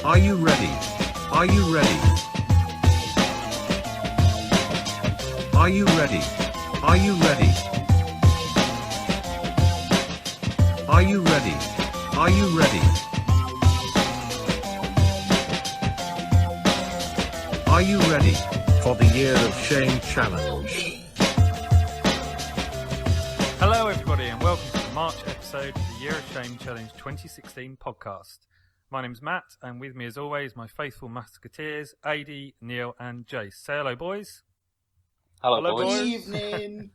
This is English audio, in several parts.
Are you ready? Are you ready? Are you ready? Are you ready? Are you ready? Are you ready? Are you ready for the Year of Shame Challenge? Hello everybody and welcome to the March episode of the Year of Shame Challenge 2016 podcast. My name's Matt and with me as always my faithful musketeers, Adi, Neale and Jayce. Say hello boys. Hello boys. Good evening.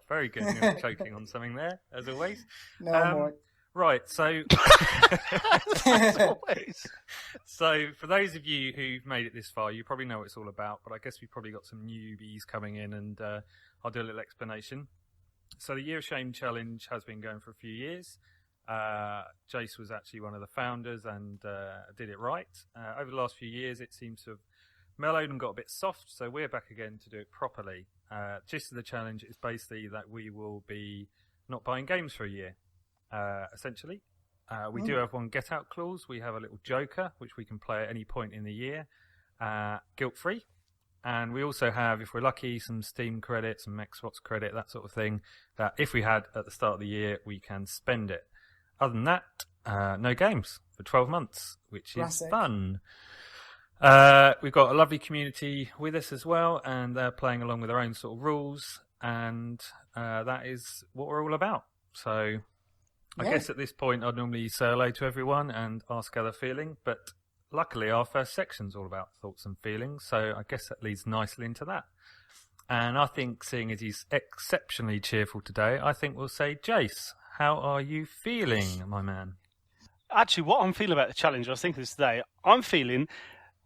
Very good, you're choking on something there, as always. No, I'm alright. Right, so As always. so for those of you who've made it this far, you probably know what it's all about, but I guess we've probably got some newbies coming in and I'll do a little explanation. So the Year of Shame Challenge has been going for a few years. Jayce was actually one of the founders and did it right. Over the last few years, it seems to have mellowed and got a bit soft, so we're back again to do it properly. Gist of the challenge is basically that we will be not buying games for a year, essentially. We do have one get-out clause. We have a little joker, which we can play at any point in the year, guilt-free. And we also have, if we're lucky, some Steam credit, some Xbox credit, that sort of thing, that if we had at the start of the year, we can spend it. Other than that, no games for 12 months, which Classic. is fun. We've got a lovely community with us as well, and they're playing along with their own sort of rules, and that is what we're all about. So I guess at this point I'd normally say hello to everyone and ask how they're feeling, but luckily our first section's all about thoughts and feelings, so I guess that leads nicely into that. And I think, seeing as he's exceptionally cheerful today, I think we'll say, Jayce, how are you feeling, my man? Actually, what I'm feeling about the challenge, I was thinking this today, I'm feeling,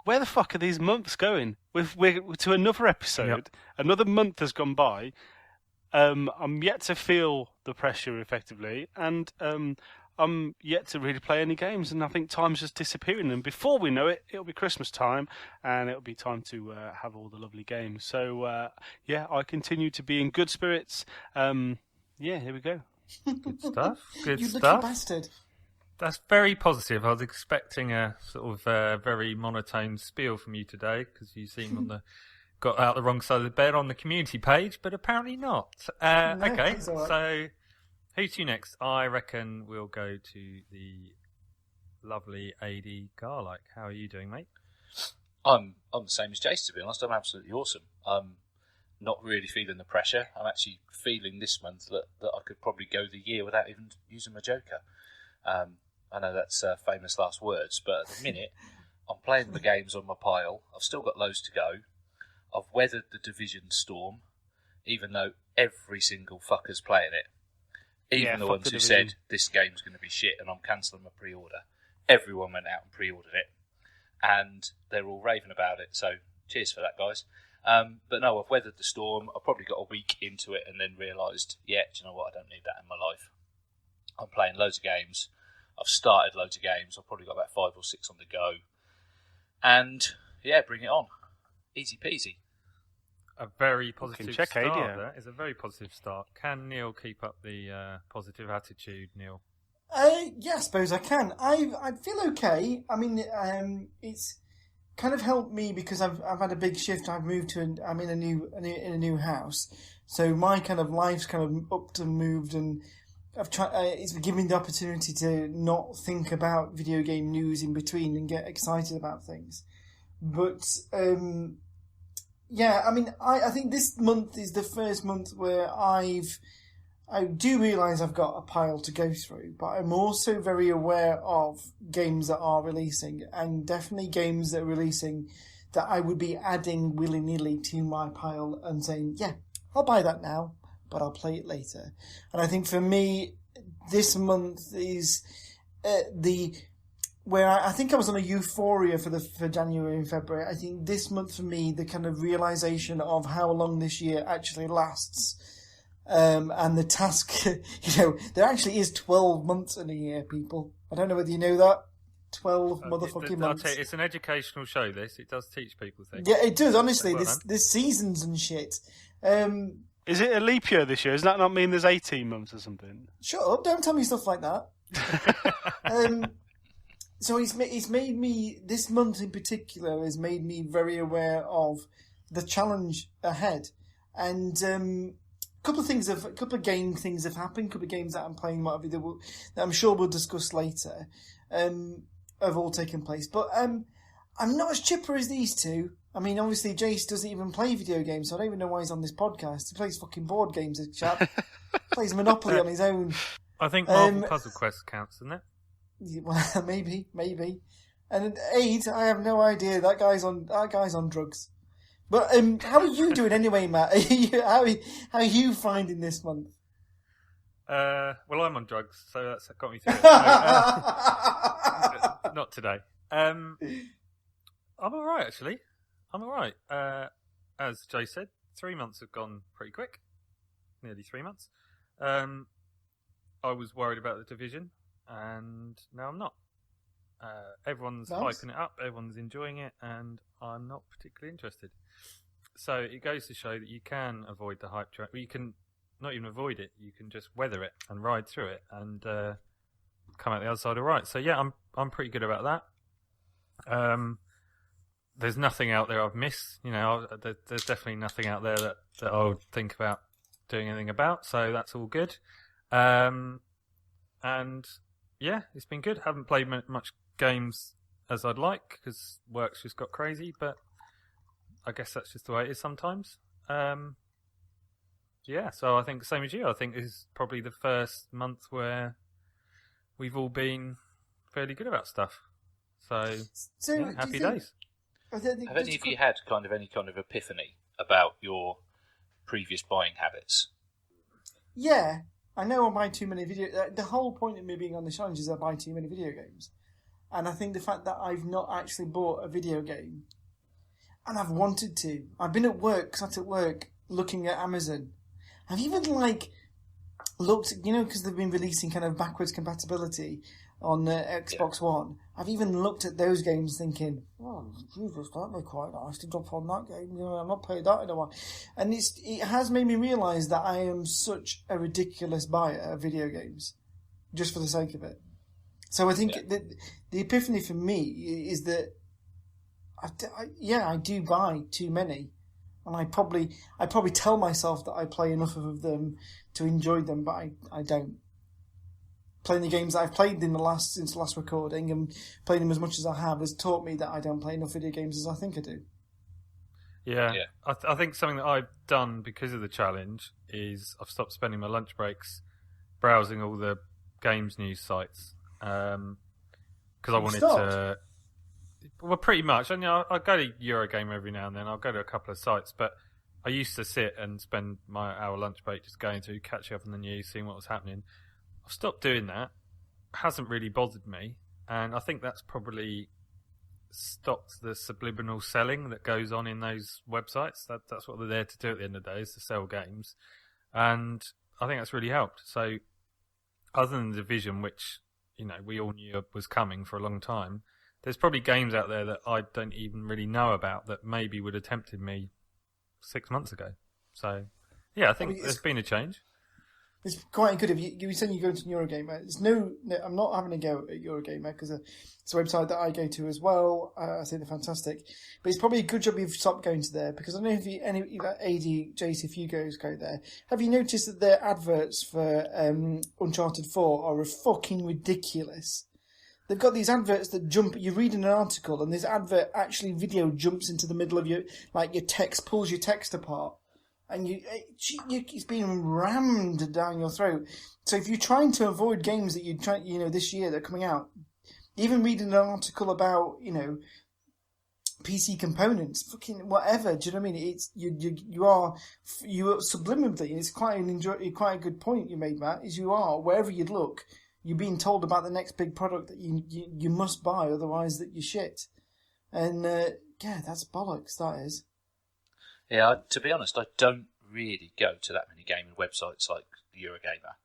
where the fuck are these months going? We're to another episode. Yep. Another month has gone by. I'm yet to feel the pressure effectively, and I'm yet to really play any games, and I think time's just disappearing. And before we know it, it'll be Christmas time, and it'll be time to have all the lovely games. So, yeah, I continue to be in good spirits. Yeah, here we go. Good stuff. Good You stuff. lucky bastard. That's very positive. I was expecting a sort of very monotone spiel from you today because you seem got out the wrong side of the bed on the community page, but apparently not. Okay, it's all right. so who's to next? I reckon we'll go to the lovely AD Garlike. How are you doing, mate? I'm the same as Jayce, to be honest. I'm absolutely awesome. I'm not really feeling the pressure. I'm actually feeling this month that I could probably go the year without even using my joker. I know that's famous last words, but at the minute, I'm playing the games on my pile. I've still got loads to go. I've weathered the Division storm, even though every single fucker's playing it. Even the fuck ones the who Division. said this game's going to be shit and I'm cancelling my pre-order. Everyone went out and pre-ordered it, and they're all raving about it. So cheers for that, guys. But no, I've weathered the storm. I probably got a week into it and then realised, yeah, do you know what? I don't need that in my life. I'm playing loads of games. I've started loads of games. I've probably got about 5 or 6 on the go. And yeah, bring it on. Easy peasy. A very positive check, start. yeah. That is a very positive start. Can Neale keep up the positive attitude, Neale? Yeah, I suppose I can. I feel okay. I mean, it's kind of helped me because I've had a big shift. I've moved to I'm in a new house, so my kind of life's kind of upped and moved, and I've tried. It's given me the opportunity to not think about video game news in between and get excited about things. But yeah, I mean, I think this month is the first month where I do realise I've got a pile to go through, but I'm also very aware of games that are releasing, and definitely games that are releasing that I would be adding willy-nilly to my pile and saying, yeah, I'll buy that now, but I'll play it later. And I think for me, this month is where I think I was on a euphoria for January and February. I think this month for me, the kind of realisation of how long this year actually lasts. And the task, there actually is 12 months in a year, people. I don't know whether you know that. 12 motherfucking months. I'll tell you, it's an educational show, this. It does teach people things. Yeah, it does, honestly. Well done. This seasons and shit. Is it a leap year this year? Does that not mean there's 18 months or something? Shut up, don't tell me stuff like that. So it's made me, this month in particular has made me very aware of the challenge ahead. And a couple of game things have happened, a couple of games that I'm playing, whatever, that I'm sure we'll discuss later, have all taken place. But I'm not as chipper as these two. I mean, obviously, Jayce doesn't even play video games, so I don't even know why he's on this podcast. He plays fucking board games, this chap. Plays Monopoly on his own. I think Marvel Puzzle Quest counts, doesn't it? Well, maybe. And Aid, I have no idea. That guy's on drugs. But how are you doing anyway, Matt? How are you finding this month? Well, I'm on drugs, so that's got me through it. Not today. I'm all right, actually. I'm all right. As Jay said, 3 months have gone pretty quick. Nearly 3 months. I was worried about the division, and now I'm not. Everyone's hyping it up, everyone's enjoying it, and I'm not particularly interested. So it goes to show that you can avoid the hype train. Well, you can not even avoid it, you can just weather it and ride through it and come out the other side all right. So yeah, I'm pretty good about that. There's nothing out there I've missed. You know, there's definitely nothing out there that I would think about doing anything about. So that's all good. And yeah, it's been good. Haven't played much games as I'd like because work's just got crazy. But I guess that's just the way it is sometimes. Yeah, so I think same as you. I think this is probably the first month where we've all been fairly good about stuff. So yeah, happy days. Have any of you had any kind of epiphany about your previous buying habits? Yeah, I know I buy too many the whole point of me being on the challenge is I buy too many video games. And I think the fact that I've not actually bought a video game, and I've wanted to. I've been at work, sat at work, looking at Amazon. I've even, looked, because they've been releasing kind of backwards compatibility on Xbox One. I've even looked at those games thinking, oh, Jesus, that'd be quite nice to drop on that game. I'm not playing that in a while. And it has made me realise that I am such a ridiculous buyer of video games, just for the sake of it. So I think that the epiphany for me is that, I do buy too many. And I probably tell myself that I play enough of them to enjoy them, but I don't. Playing the games that I've played since the last recording and playing them as much as I have has taught me that I don't play enough video games as I think I do. Yeah. I think something that I've done because of the challenge is I've stopped spending my lunch breaks browsing all the games news sites because I wanted to. Well, pretty much. I go to Eurogamer every now and then. I'll go to a couple of sites, but I used to sit and spend my hour lunch break just going through, catching up on the news, seeing what was happening. I've stopped doing that. It hasn't really bothered me, and I think that's probably stopped the subliminal selling that goes on in those websites. That's what they're there to do at the end of the day, is to sell games, and I think that's really helped. So, other than the Division, which we all knew was coming for a long time, there's probably games out there that I don't even really know about that maybe would have tempted me 6 months ago. So, yeah, I think there's been a change. It's quite good. If you said you go to Eurogamer, I'm not having a go at Eurogamer because it's a website that I go to as well. I say they're fantastic, but it's probably a good job you've stopped going to there because I don't know if AD, Jayce, if you guys go there, have you noticed that their adverts for Uncharted 4 are fucking ridiculous? They've got these adverts that jump. You're reading an article, and this advert actually video jumps into the middle of your text, pulls your text apart, and it's being rammed down your throat. So if you're trying to avoid games that this year that are coming out, even reading an article about PC components, fucking whatever. Do you know what I mean? It's you are subliminally. It's quite a good point you made, Matt. Is you are wherever you look. You're being told about the next big product that you must buy, otherwise that you're shit. And that's bollocks, that is. Yeah, to be honest, I don't really go to that many gaming websites like Eurogamer.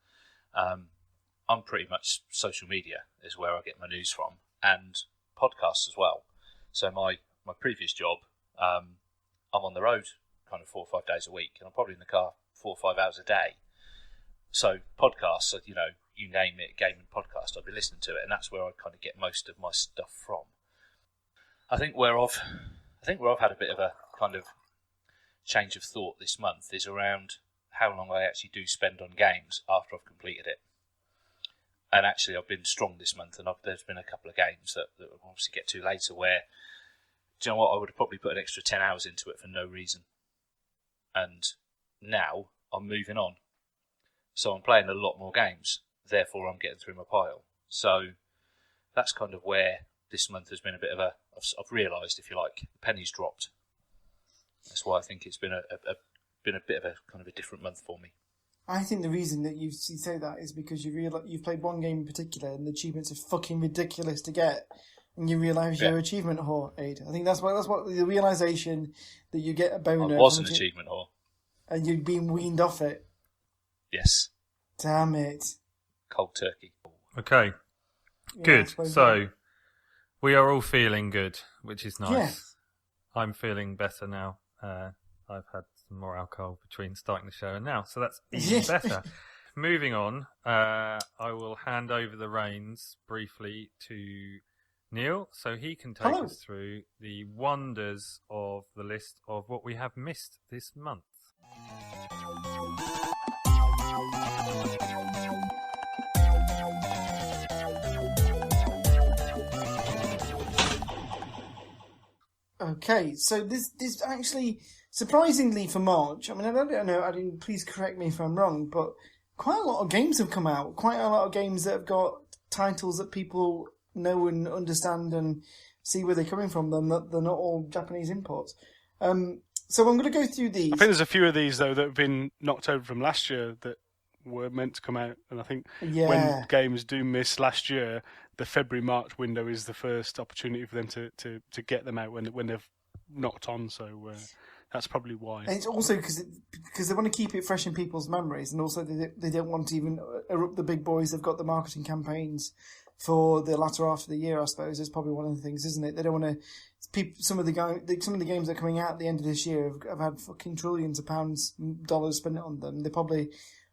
I'm pretty much social media is where I get my news from, and podcasts as well. So my previous job, I'm on the road kind of 4 or 5 days a week, and I'm probably in the car 4 or 5 hours a day. So podcasts, you name it, gaming podcast, I'd be listening to it, and that's where I kind of get most of my stuff from. I think where I've had a bit of a kind of change of thought this month is around how long I actually do spend on games after I've completed it. And actually, I've been strong this month, and there's been a couple of games that we'll obviously get to later where, do you know what, I would have probably put an extra 10 hours into it for no reason. And now I'm moving on. So I'm playing a lot more games, therefore I'm getting through my pile. So that's kind of where this month has been a bit of I've realised, if you like, the penny's dropped. That's why I think it's been a bit of a kind of a different month for me. I think the reason that you say that is because you've played one game in particular and the achievements are fucking ridiculous to get, and you realise you're achievement whore, Aid. I think that's what the realisation that you get a boner. I was an achievement whore. And you've been weaned off it. Yes. Damn it. Cold turkey. Okay. Good. So we are all feeling good, which is nice. Yeah. I'm feeling better now. I've had some more alcohol between starting the show and now, so that's even better. Moving on, I will hand over the reins briefly to Neale, so he can take us through the wonders of the list of what we have missed this month. Okay, so this actually, surprisingly for March, I mean, I don't know, please correct me if I'm wrong, but quite a lot of games have come out. Quite a lot of games that have got titles that people know and understand and see where they're coming from. They're not all Japanese imports. So I'm going to go through these. I think there's a few of these, though, that have been knocked over from last year that were meant to come out. And I think when games do miss last year, the February-March window is the first opportunity for them to get them out when they've knocked on. So that's probably why. And it's also because they want to keep it fresh in people's memories, and also they don't want to even erupt the big boys. They've got the marketing campaigns for the latter half of the year, I suppose. Is probably one of the things, isn't it? They don't want to. Some of the games that are coming out at the end of this year have had fucking trillions of dollars spent on them. They probably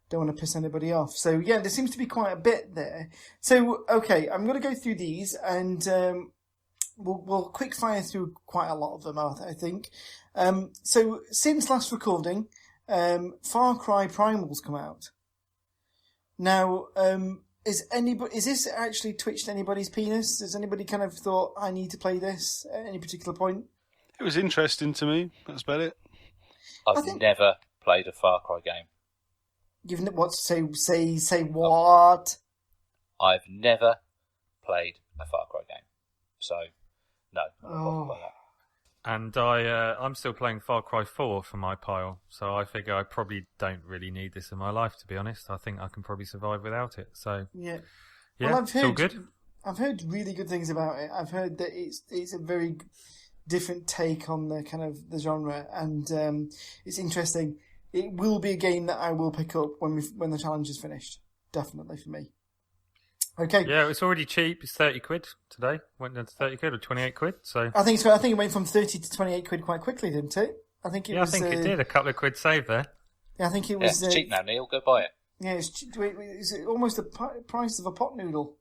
don't want to piss anybody off. So yeah, there seems to be quite a bit there. So okay, I'm going to go through these, and we'll quick fire through quite a lot of them, I think. So since last recording, Far Cry Primal's come out. Now, is this actually twitched anybody's penis? Has anybody kind of thought, I need to play this at any particular point? It was interesting to me. That's about it. I've never played a Far Cry game. You've what? Say what? I've never played a Far Cry game, so no. I'm not bothered by that. And I'm still playing Far Cry 4 for my pile, so I figure I probably don't really need this in my life, to be honest. I think I can probably survive without it. So yeah, well, it's all good. I've heard really good things about it. I've heard that it's a very different take on the kind of the genre, and it's interesting. It will be a game that I will pick up when the challenge is finished. Definitely for me. Okay. Yeah, it's already cheap. It's 30 quid today. Went down to 30 quid or 28 quid. So I think so. I think it went from 30 to 28 quid quite quickly, didn't it? I think it was. I think it did. A couple of quid saved there. Yeah, I think it was. It's cheap now, Neale. Go buy it. Yeah, it's almost the price of a pot noodle.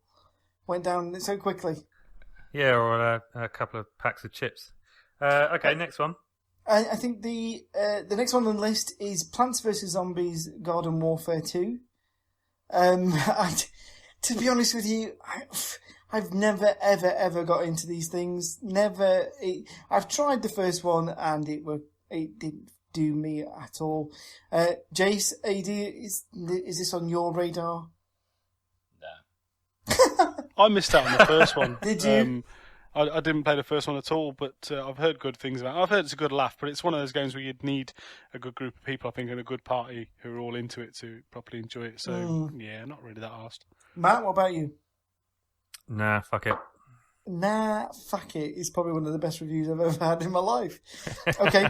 Went down so quickly. Yeah, or a couple of packs of chips. Okay, next one. I think the next one on the list is Plants vs Zombies: Garden Warfare 2. To be honest with you, I've never ever got into these things. Never. I've tried the first one and it didn't do me at all. Jayce, AD, is this on your radar? No. I missed out on the first one. Did you? I didn't play the first one at all, but I've heard good things about it. I've heard it's a good laugh, but it's one of those games where you'd need a good group of people, I think, and a good party who are all into it to properly enjoy it. So, yeah, not really that arsed. Matt, what about you? Nah, fuck it. Nah, fuck it is probably one of the best reviews I've ever had in my life. Okay.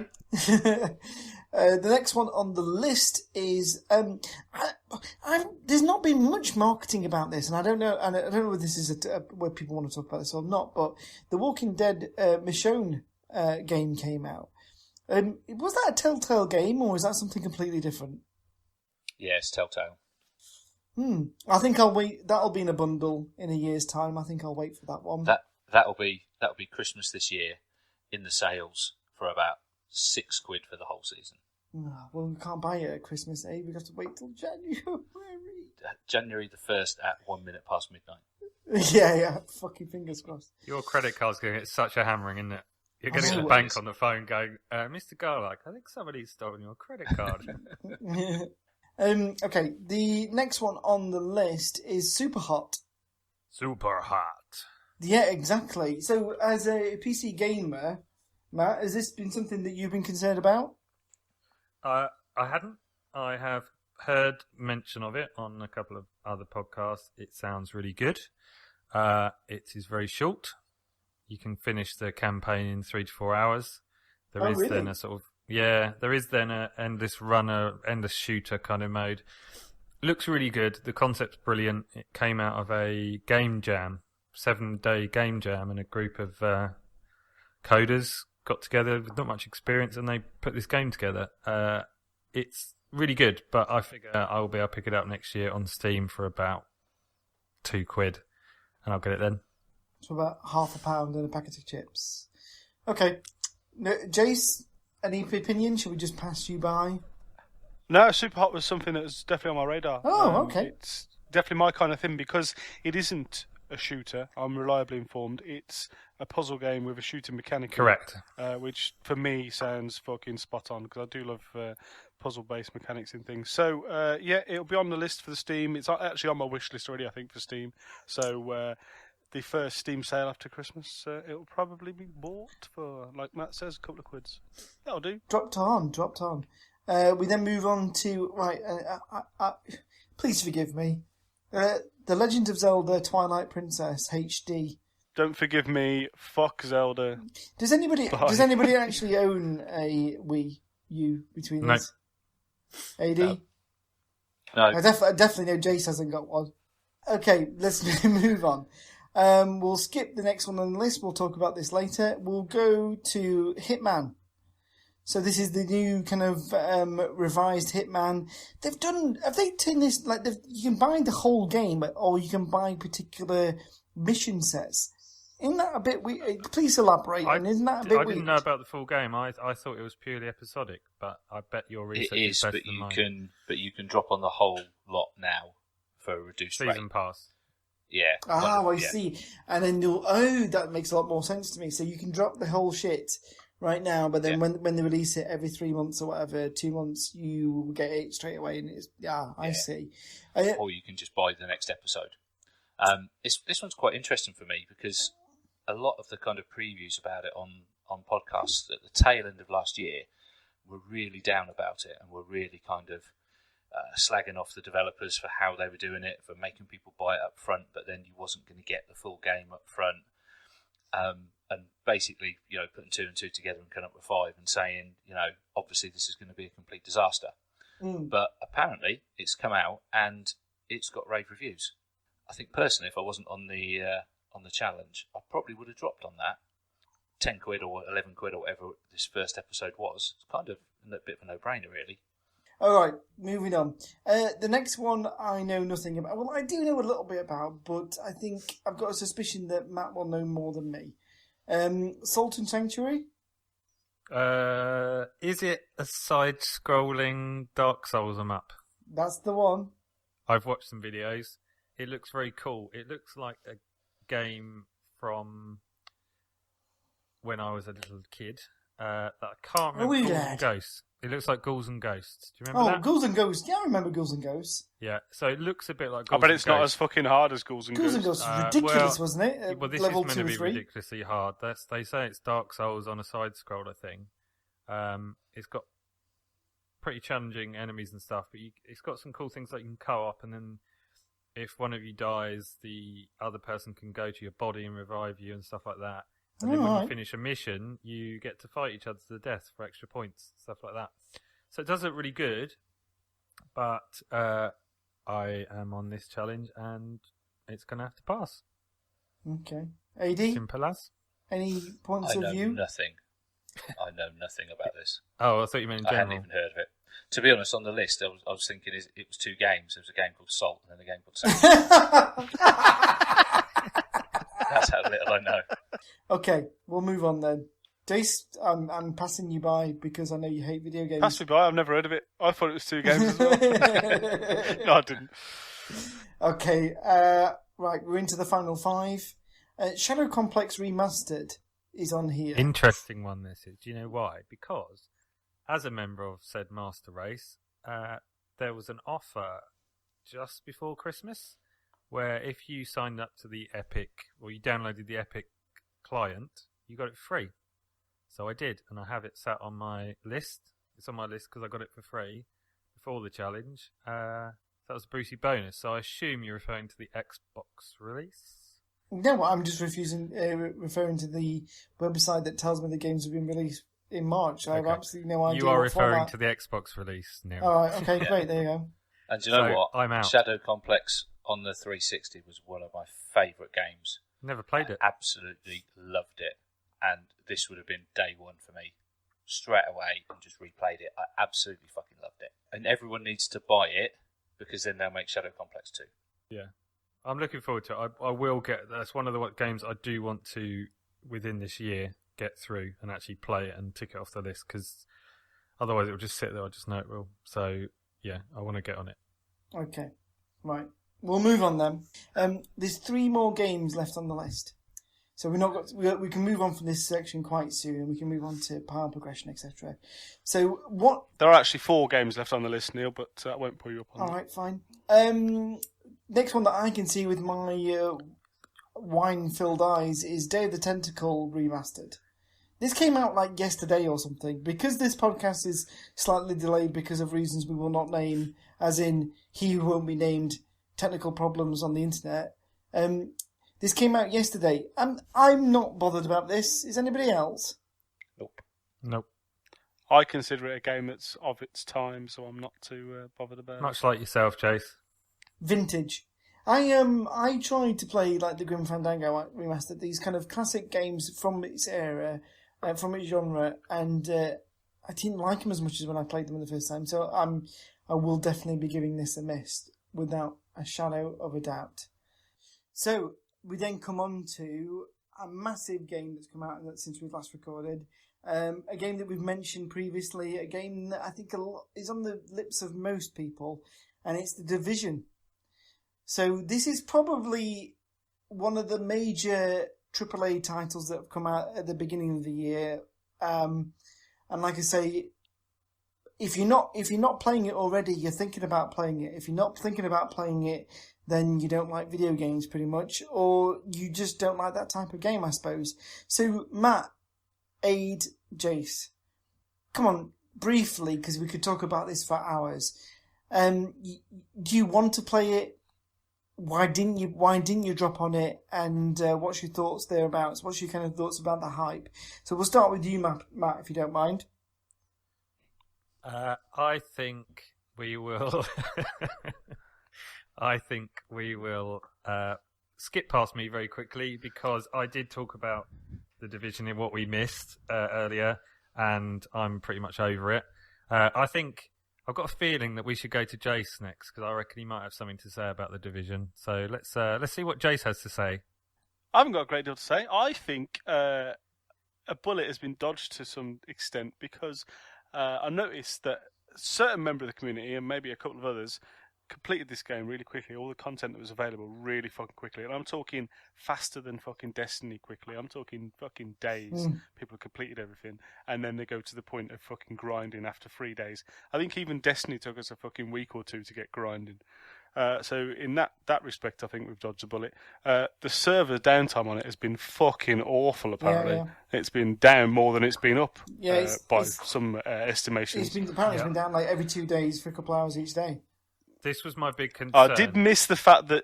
The next one on the list is there's not been much marketing about this, and I don't know whether this is where people want to talk about this or not. But the Walking Dead Michonne game came out. Was that a Telltale game, or is that something completely different? Yeah, it's Telltale. I think I'll wait. That'll be in a bundle in a year's time. I think I'll wait for that one. That'll be Christmas this year in the sales for about £6 for the whole season. Well, we can't buy it at Christmas, eh? We have to wait till January. January the 1st at 1 minute past midnight. Yeah. Fucking fingers crossed. Your credit card's going to get such a hammering, isn't it? You're going to get know the it bank is. on the phone going, Mr. Garlike, I think somebody's stolen your credit card. Okay, the next one on the list is Super Hot. Super hot. Yeah, exactly. So, as a PC gamer, Matt, has this been something that you've been concerned about? I hadn't. I have heard mention of it on a couple of other podcasts. It sounds really good. It is very short. You can finish the campaign in 3 to 4 hours. There is really? then a sort of there is then a endless runner, endless shooter kind of mode. Looks really good. The concept's brilliant. It came out of a game jam, 7-day game jam, and a group of coders got together with not much experience, and they put this game together. It's really good, but I figure I will be able to pick it up next year on Steam for about £2, and I'll get it then. So about £0.50 and a packet of chips. Okay. No, Jayce, any opinion? Shall we just pass you by? No, Super Hot was something that was definitely on my radar. Oh, okay. It's definitely my kind of thing because it isn't a shooter. I'm reliably informed. It's a puzzle game with a shooting mechanic. Correct. Which for me sounds fucking spot on because I do love puzzle-based mechanics and things. So it'll be on the list for the Steam. It's actually on my wish list already, I think, for Steam. So the first Steam sale after Christmas, it'll probably be bought for, like Matt says, a couple of quids. That'll do. Dropped on. We then move on to... Right, please forgive me. The Legend of Zelda Twilight Princess HD. Don't forgive me. Fuck Zelda. Does anybody actually own a Wii U between No. us? AD? No. I definitely know Jayce hasn't got one. Okay, let's move on. We'll skip the next one on the list. We'll talk about this later. We'll go to Hitman. So this is the new kind of revised Hitman. Have they turned this, like, you can buy the whole game, or you can buy particular mission sets. Isn't that a bit weird? Please elaborate. Isn't that a bit weird? I didn't know about the full game. I thought it was purely episodic, but I bet your research It is, better but than you mine. can drop on the whole lot now for a reduced rate. Season pass. Yeah. I see. And then that makes a lot more sense to me. So you can drop the whole shit right now, but then when they release it every 3 months or whatever, 2 months, you get it straight away, and I see. Or you can just buy the next episode. This one's quite interesting for me because a lot of the kind of previews about it on podcasts at the tail end of last year were really down about it and were really kind of slagging off the developers for how they were doing it, for making people buy it up front, but then you wasn't going to get the full game up front. And basically, putting 2 and 2 together and coming up with 5 and saying, obviously this is going to be a complete disaster. But apparently it's come out and it's got rave reviews. I think personally, if I wasn't on the challenge, I probably would have dropped on that. £10 or £11 or whatever this first episode was. It's kind of a bit of a no-brainer, really. All right, moving on. The next one I know nothing about. Well, I do know a little bit about, but I think I've got a suspicion that Matt will know more than me. Salt and Sanctuary? Is it a side-scrolling Dark Souls map? That's the one. I've watched some videos. It looks very cool. It looks like a game from when I was a little kid. That I can't remember. Ghouls and Ghosts. It looks like Ghouls and Ghosts. Do you remember that? Oh, Ghouls and Ghosts. Yeah, I remember Ghouls and Ghosts. Yeah, so it looks a bit like I Ghouls bet and it's not Ghosts. as fucking hard as Ghouls and Ghouls Ghosts. and Ghosts was ridiculous, wasn't it? Well, this Level is meant 2 to be and 3. ridiculously hard. They say it's Dark Souls on a side-scroller thing. It's got pretty challenging enemies and stuff, but it's got some cool things like you can co-op, and then if one of you dies, the other person can go to your body and revive you and stuff like that. And then when you finish a mission, you get to fight each other to the death for extra points, stuff like that. So it does look really good, but I am on this challenge and it's going to have to pass. Okay. AD? Simple as. Any points of view? Nothing. I know nothing about this. Oh, I thought you meant in I hadn't general. even heard of it. To be honest, on the list, I was thinking it was 2 games. There was a game called Salt and then a game called Sand. That's how little I know. Okay, we'll move on then. Jayce, I'm passing you by because I know you hate video games. Pass me by, I've never heard of it. I thought it was 2 games as well. No, I didn't. Okay, right, we're into the final 5. Shadow Complex Remastered is on here. Interesting one, this is. Do you know why? Because as a member of said Master Race, there was an offer just before Christmas where if you signed up to the Epic, or you downloaded the Epic client, you got it free. So I did, and I have it sat on my list. It's on my list because I got it for free before the challenge. That was a Brucey bonus, so I assume you're referring to the Xbox release? No, I'm just referring to the website that tells me the games have been released in March. I have absolutely no idea. You are what referring format. to the Xbox release, Neale. All right, okay, great, there you go. And do you know So, what? I'm out. Shadow Complex on the 360 was one of my favourite games. Never played it. I absolutely loved it. And this would have been day one for me. Straight away and just replayed it. I absolutely fucking loved it. And everyone needs to buy it because then they'll make Shadow Complex 2. Yeah. I'm looking forward to it. I will get... That's one of the games I do want to, within this year, get through and actually play it and tick it off the list because otherwise it will just sit there. I just know it will. So, yeah, I want to get on it. Okay, right. We'll move on then. There's 3 more games left on the list. So we can move on from this section quite soon. We can move on to pile progression, etc. So what? There are actually 4 games left on the list, Neale, but I won't pull you up on All that. right, fine. Next one that I can see with my wine-filled eyes is Day of the Tentacle Remastered. This came out like yesterday or something. Because this podcast is slightly delayed because of reasons we will not name, as in he who won't be named, technical problems on the internet. This came out yesterday. I'm not bothered about this. Is anybody else? Nope. I consider it a game that's of its time, so I'm not too bothered about it. Much like yourself, Jayce. Vintage. I tried to play like the Grim Fandango remastered, these kind of classic games from its era, from its genre, and I didn't like them as much as when I played them the first time. So I will definitely be giving this a miss without a shadow of a doubt. So we then come on to a massive game that's come out since we've last recorded. A game that we've mentioned previously, a game that I think is on the lips of most people, and it's The Division. So this is probably one of the major AAA titles that have come out at the beginning of the year. And like I say, if you're not playing it already, you're thinking about playing it. If you're not thinking about playing it, then you don't like video games pretty much, or you just don't like that type of game, I suppose. So Matt, Aid, Jayce, come on, briefly, because we could talk about this for hours. Do you want to play it? Why didn't you drop on it? And what's your thoughts thereabouts? What's your kind of thoughts about the hype? So we'll start with you, Matt, if you don't mind. I think we will. I think we will skip past me very quickly because I did talk about The Division in what we missed earlier, and I'm pretty much over it. I think I've got a feeling that we should go to Jayce next because I reckon he might have something to say about The Division. So let's see what Jayce has to say. I haven't got a great deal to say. I think a bullet has been dodged to some extent because I noticed that a certain member of the community, and maybe a couple of others, completed this game really quickly. All the content that was available really fucking quickly. And I'm talking faster than fucking Destiny quickly. I'm talking fucking days. People have completed everything. And then they go to the point of fucking grinding after 3 days. I think even Destiny took us a fucking week or 2 to get grinding. So in that respect, I think we've dodged a bullet. The server downtime on it has been fucking awful, apparently. Yeah. It's been down more than it's been up by it's some estimations. It's been down like every 2 days for a couple of hours each day. This was my big concern. I did miss the fact that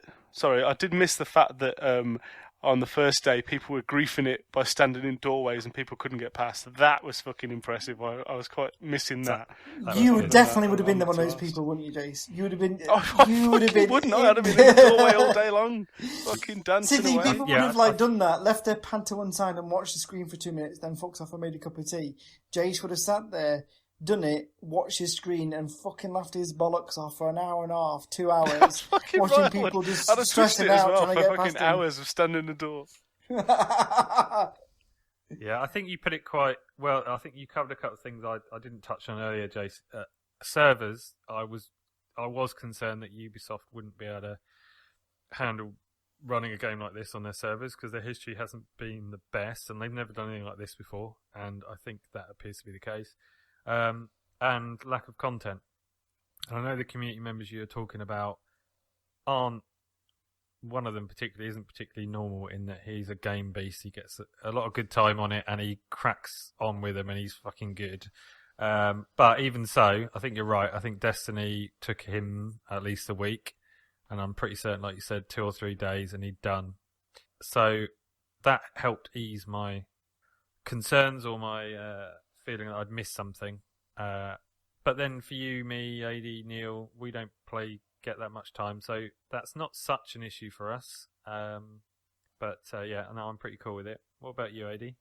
on the first day, people were griefing it by standing in doorways and people couldn't get past. That was fucking impressive. I was quite missing that. You would definitely would have been one of those people, wouldn't you, Jayce? You would have been. You would have been. Wouldn't I? I'd have been in the doorway all day long, fucking dancing See, away. people would have done that, left their pant to one side and watched the screen for 2 minutes, then fucked off and made a cup of tea. Jayce would have sat there, done it, watched his screen, and fucking laughed his bollocks off for an hour and a half, 2 hours, watching people just stressing out trying to get past him. Hours of standing in the door. Yeah, I think you put it quite well. I think you covered a couple of things I didn't touch on earlier, Jayce. Servers, I was concerned that Ubisoft wouldn't be able to handle running a game like this on their servers because their history hasn't been the best, and they've never done anything like this before. And I think that appears to be the case. And lack of content. I know the community members you're talking about aren't. One of them particularly isn't particularly normal in that he's a game beast. He gets a lot of good time on it and he cracks on with them and he's fucking good. But even so, I think you're right. I think Destiny took him at least a week, and I'm pretty certain, like you said, 2 or 3 days and he'd done. So that helped ease my concerns or my feeling that I'd missed something. But then for you, me, AD, Neale, we don't get that much time, so that's not such an issue for us. But yeah, no, I'm pretty cool with it. What about you, AD?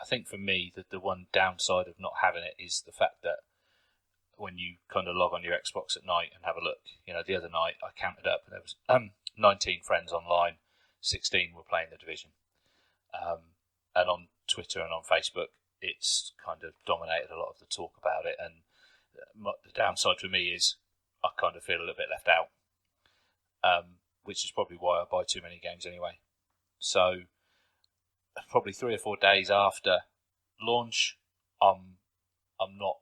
I think for me, the one downside of not having it is the fact that when you kind of log on your Xbox at night and have a look, the other night I counted up and there was 19 friends online, 16 were playing The Division. And on Twitter and on Facebook, it's kind of dominated a lot of the talk about it, and the downside for me is I kind of feel a little bit left out, which is probably why I buy too many games anyway. So probably 3 or 4 days after launch, I'm not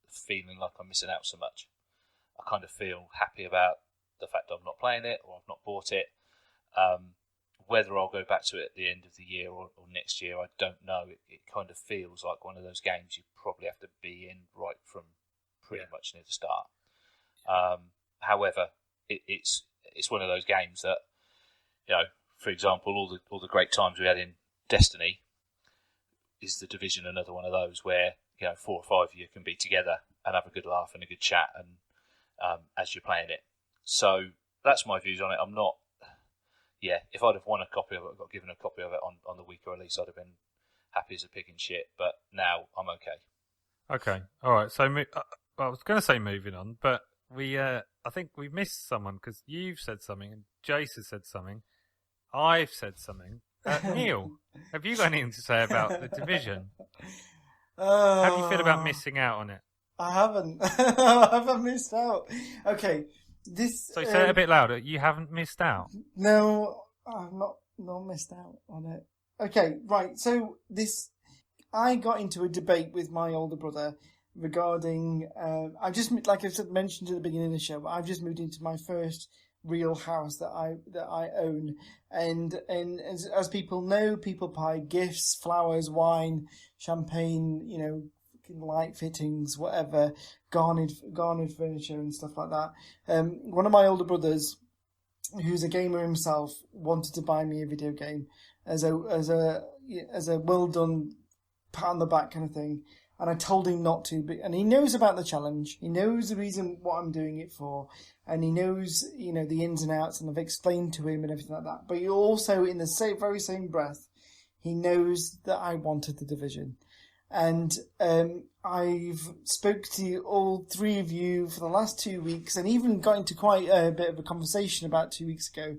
feeling like I'm missing out so much. I kind of feel happy about the fact I'm not playing it or I've not bought it. Whether I'll go back to it at the end of the year or next year, I don't know. It kind of feels like one of those games you probably have to be in right from pretty much near the start. However, it's one of those games that, for example, all the great times we had in Destiny, is The Division another one of those where 4 or 5 of you can be together and have a good laugh and a good chat and as you're playing it. So that's my views on it. I'm not. Yeah, if I'd have won a copy of it, got given a copy of it on the week release, I'd have been happy as a pig in shit. But now I'm okay. Okay, all right. So I was going to say moving on, but I think we've missed someone because you've said something and Jayce has said something. I've said something. Neale, have you got anything to say about The Division? How do you feel about missing out on it? I haven't. I haven't missed out. Okay. So say it a bit louder. You haven't missed out. No, I've not missed out on it. Okay, right. So I got into a debate with my older brother regarding. I just, like I mentioned at the beginning of the show, I've just moved into my first real house that I own, and as people know, people buy gifts, flowers, wine, champagne, light fittings, whatever, garnered furniture and stuff like that. One of my older brothers, who's a gamer himself, wanted to buy me a video game as a well done pat on the back kind of thing, and I told him not to. And he knows about the challenge. He knows the reason what I'm doing it for, and he knows the ins and outs, and I've explained to him and everything like that. But he also, in the very same breath, he knows that I wanted The Division. And I've spoke to all 3 of you for the last 2 weeks, and even got into quite a bit of a conversation about 2 weeks ago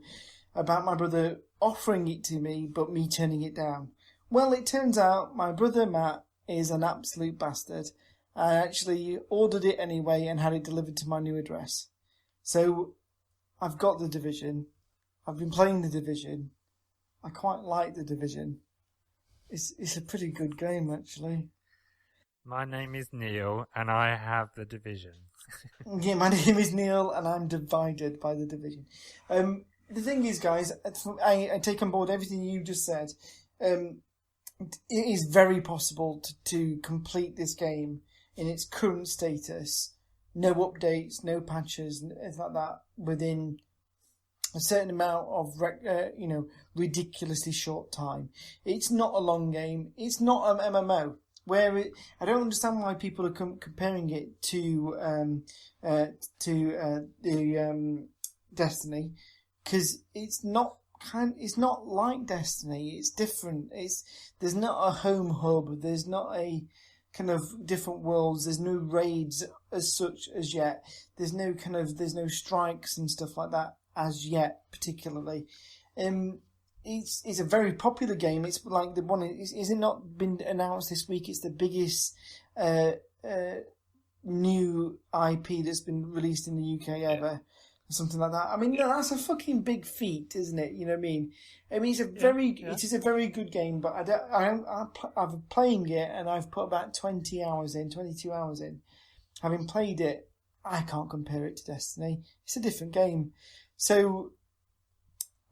about my brother offering it to me, but me turning it down. Well, it turns out my brother Matt is an absolute bastard. I actually ordered it anyway and had it delivered to my new address. So I've got The Division. I've been playing The Division. I quite like The Division. It's a pretty good game, actually. My name is Neale, and I have The Division. Yeah, my name is Neale, and I'm divided by The Division. The thing is, guys, I take on board everything you just said. It is very possible to complete this game in its current status, no updates, no patches, anything like that, within a certain amount of ridiculously short time. It's not a long game. It's not an MMO. I don't understand why people are comparing it to Destiny, because it's not like Destiny. It's different. There's not a home hub. There's not a kind of different worlds. There's no raids as such as yet. There's no strikes and stuff like that as yet, particularly. It's a very popular game. It's like the one. Is it not been announced this week? It's the biggest new IP that's been released in the UK ever, or something like that. I mean, that's a fucking big feat, isn't it? You know what I mean? I mean, it is a very good game, but I'm playing it, and I've put about 22 hours in. Having played it, I can't compare it to Destiny. It's a different game. So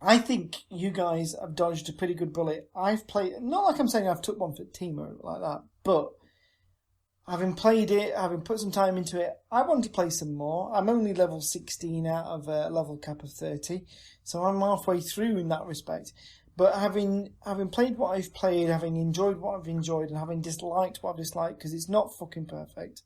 I think you guys have dodged a pretty good bullet. I've played, not like I'm saying I've took one for the team or like that, but having played it, having put some time into it, I want to play some more. I'm only level 16 out of a level cap of 30, so I'm halfway through in that respect. But having played what I've played, having enjoyed what I've enjoyed, and having disliked what I've disliked, because it's not fucking perfect,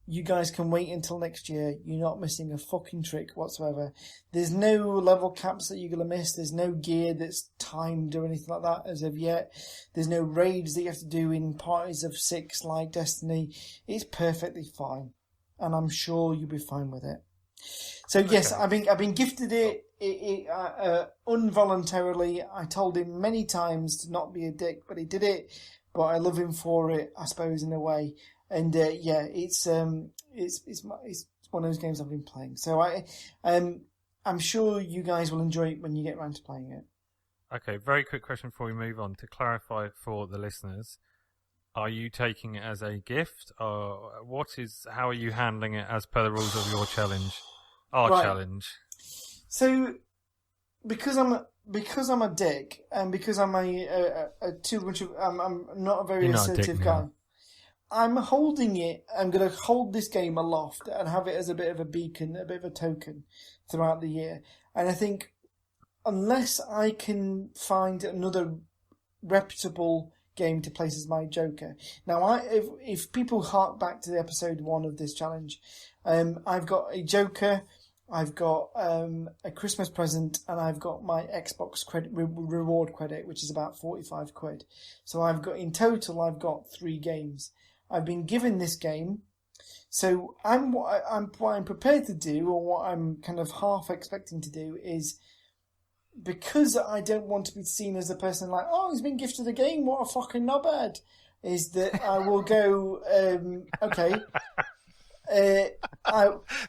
you guys can wait until next year. You're not missing a fucking trick whatsoever. There's no level caps that you're going to miss. There's no gear that's timed or anything like that as of yet. There's no raids that you have to do in parties of 6 like Destiny. It's perfectly fine. And I'm sure you'll be fine with it. So yes, okay. I've been gifted it involuntarily. I told him many times to not be a dick, but he did it. But I love him for it, I suppose, in a way. And it's one of those games I've been playing. So I'm sure you guys will enjoy it when you get around to playing it. Okay, very quick question before we move on. To clarify for the listeners, are you taking it as a gift, or how are you handling it as per the rules of your challenge? Challenge. So, because I'm a dick, and because I'm I'm not a very assertive guy. Neale. I'm holding it. I'm going to hold this game aloft and have it as a bit of a beacon, a bit of a token throughout the year. And I think unless I can find another reputable game to place as my Joker. Now, if people hark back to the episode 1 of this challenge, I've got a Joker, I've got a Christmas present, and I've got my Xbox reward credit, which is about 45 quid. So in total, I've got 3 games. I've been given this game, so what I'm prepared to do, or what I'm kind of half expecting to do, is, because I don't want to be seen as a person like, oh, he's been gifted a game, what a fucking knobhead, is that I will go, okay.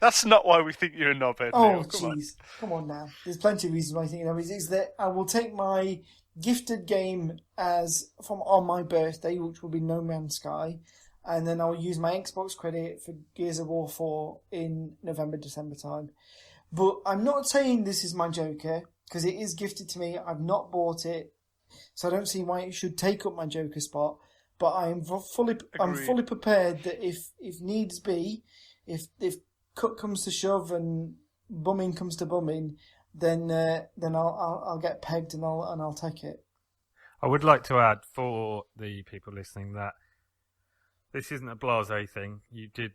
That's not why we think you're a knobhead. Oh, jeez. Come on now. There's plenty of reasons why I think you're a knobhead. Is that I will take my gifted game on my birthday, which will be No Man's Sky, and then I'll use my Xbox credit for Gears of War 4 in November, December time. But I'm not saying this is my Joker, because it is gifted to me. I've not bought it, so I don't see why it should take up my Joker spot. But I'm fully prepared that if needs be, if cut comes to shove and bumming comes to bumming, then I'll get pegged and I'll take it. I would like to add for the people listening that this isn't a blasé thing. You did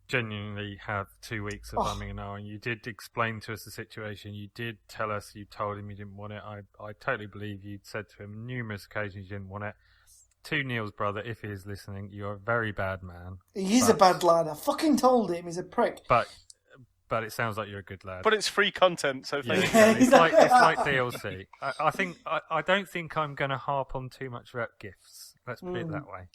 genuinely have 2 weeks of umming and ahhing. You did explain to us the situation. You did tell us you told him you didn't want it. I totally believe you'd said to him numerous occasions you didn't want it. To Neale's brother, if he is listening, you're a very bad man. He's a bad lad. I fucking told him he's a prick. But it sounds like you're a good lad. But it's free content, so thank you. It's like DLC. I don't think I'm going to harp on too much about gifts. Let's put it that way.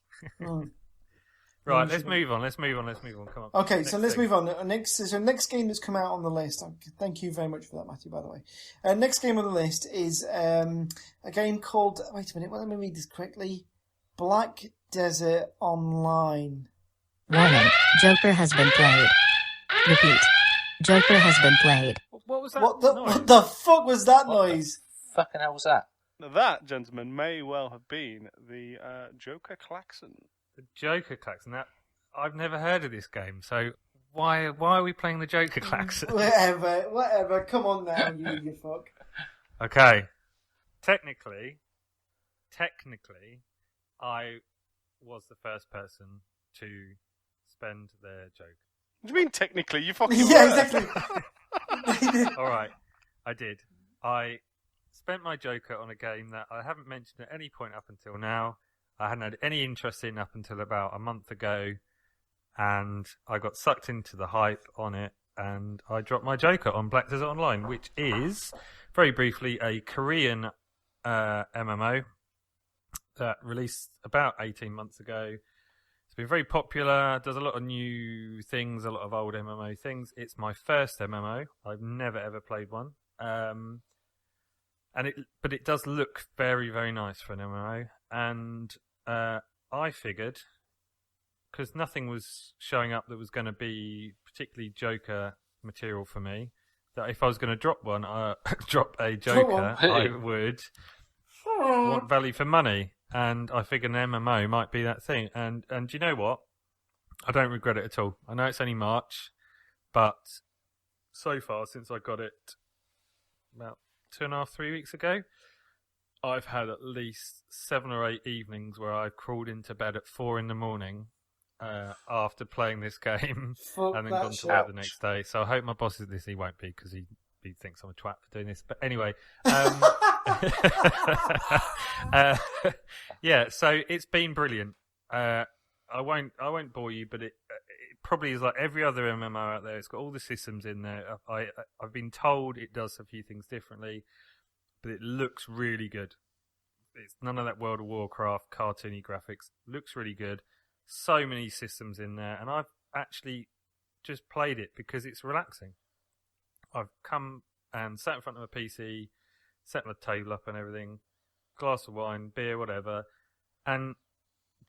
Right, let's move on. Come on. Okay, so let's move on. Next game that's come out on the list. Thank you very much for that, Matthew, by the way. Next game on the list is a game called... Wait a minute, let me read this correctly. Black Desert Online. Warning, Joker has been played. Repeat, Joker has been played. What was that? What the fuck was that noise? What the fucking hell was that? Now that, gentlemen, may well have been the Joker klaxon. The Joker klaxon. Now, I've never heard of this game, so Why are we playing the Joker klaxon? Whatever. Come on now, you fuck. Okay. Technically, I was the first person to spend their Joker. What do you mean technically? You fucking Yeah, were. exactly. All right, I did. I spent my Joker on a game that I haven't mentioned at any point up until now. I hadn't had any interest in up until about a month ago, and I got sucked into the hype on it, and I dropped my Joker on Black Desert Online, which is, very briefly, a Korean MMO that released about 18 months ago. It's been very popular, does a lot of new things, a lot of old MMO things. It's my first MMO. I've never ever played one. But it does look very, very nice for an MMO. And I figured, because nothing was showing up that was going to be particularly Joker material for me, that if I was going to drop a Joker, I would want value for money. And I figured an MMO might be that thing. And you know what? I don't regret it at all. I know it's only March, but so far since I got it about 2.5, 3 weeks ago, I've had at least 7 or 8 evenings where I've crawled into bed at 4 a.m. After playing this game and then gone to work the next day. So I hope my boss is this. He won't be, because he thinks I'm a twat for doing this. But anyway, yeah. So it's been brilliant. I won't bore you, but it probably is like every other MMO out there. It's got all the systems in there. I've been told it does a few things differently, but it looks really good. It's none of that World of Warcraft cartoony graphics. Looks really good. So many systems in there, and I've actually just played it because it's relaxing. I've come and sat in front of a PC, set my table up and everything, glass of wine, beer, whatever, and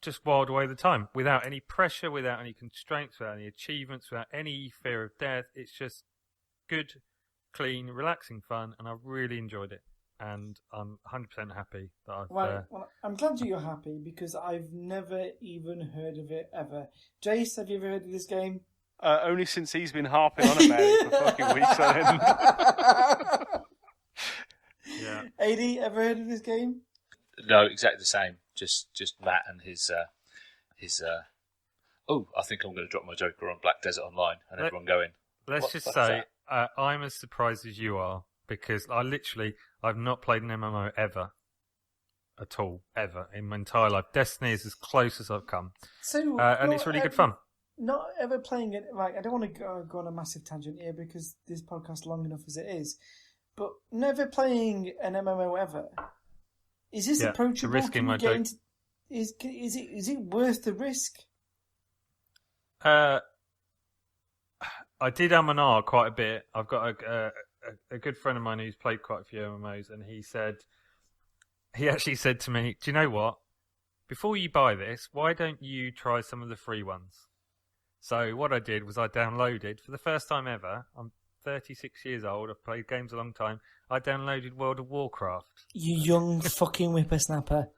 just whiled away the time without any pressure, without any constraints, without any achievements, without any fear of death. It's just good, clean, relaxing fun, and I've really enjoyed it. And I'm 100% happy that I've... Well, I'm glad you're happy, because I've never even heard of it ever. Jayce, have you ever heard of this game? Only since he's been harping on about it for fucking weeks on end. Yeah. AD, ever heard of this game? No, exactly the same. Just Matt and his. Oh, I think I'm going to drop my Joker on Black Desert Online, and everyone going. Let's just say I'm as surprised as you are, because I've not played an MMO ever. At all, ever, in my entire life. Destiny is as close as I've come. So, and it's really good fun. Not ever playing it, like, I don't want to go on a massive tangent here, because this podcast is long enough as it is, but never playing an MMO ever. Is this approachable? Risking my joke. Is it worth the risk? I did and ah quite a bit. I've got a good friend of mine who's played quite a few MMOs, and he actually said to me, "Do you know what? Before you buy this, why don't you try some of the free ones?" So what I did was I downloaded, for the first time ever, I'm 36 years old, I've played games a long time, I downloaded World of Warcraft. You young fucking whippersnapper.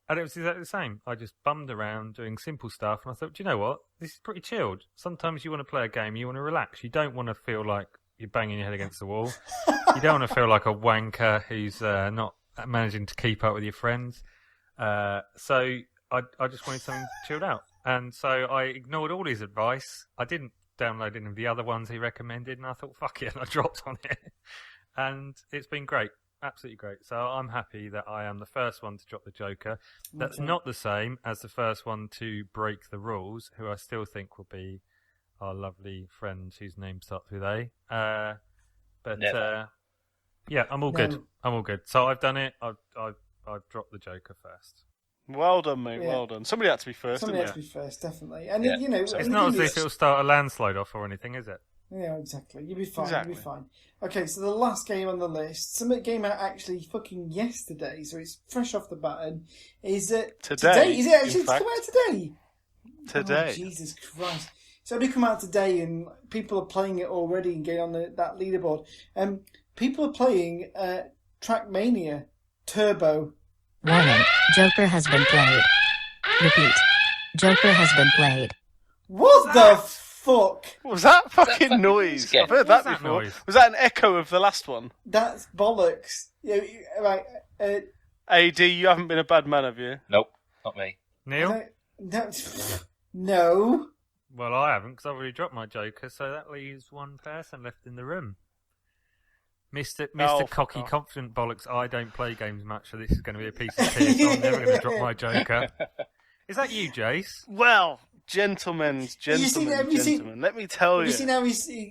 And it was exactly the same. I just bummed around doing simple stuff, and I thought, do you know what? This is pretty chilled. Sometimes you want to play a game, you want to relax. You don't want to feel like you're banging your head against the wall. You don't want to feel like a wanker who's not managing to keep up with your friends. So I just wanted something chilled out. And so I ignored all his advice. I didn't download any of the other ones he recommended, and I thought, fuck it, and I dropped on it. And it's been great. Absolutely great. So I'm happy that I am the first one to drop the Joker. That's not the same as the first one to break the rules, who I still think will be our lovely friend whose name starts with A. Yeah, I'm all good. I'm all good. So I've done it. I've dropped the Joker first. Well done, mate. Yeah. Well done. Somebody had to be first. Somebody had to be first, definitely. And yeah. It's not as if it'll start a landslide off or anything, is it? Yeah, exactly. You'll be fine. Exactly. You'll be fine. Okay, so the last game on the list, something came out actually fucking yesterday, so it's fresh off the button. Is today? Is it actually come out today? Today. Oh, Jesus Christ! It's only come out today, and people are playing it already and getting on that leaderboard. People are playing Trackmania Turbo. Warning, Joker has been played. Repeat, Joker has been played. What the fuck? What was that fucking fucking noise? again? I've heard What was that that before. noise? Was that an echo of the last one? That's bollocks. Yeah, right. AD, you haven't been a bad man, have you? Nope, not me. Neil? No. Well, I haven't, because I've already dropped my Joker, so that leaves one person left in the room. Mr. Oh, fuck Cocky off. Confident Bollocks, I don't play games much, so this is going to be a piece of piss. So I'm never going to drop my Joker. Is that you, Jayce? Well, gentlemen, Have you seen- let me tell Have you. you seen how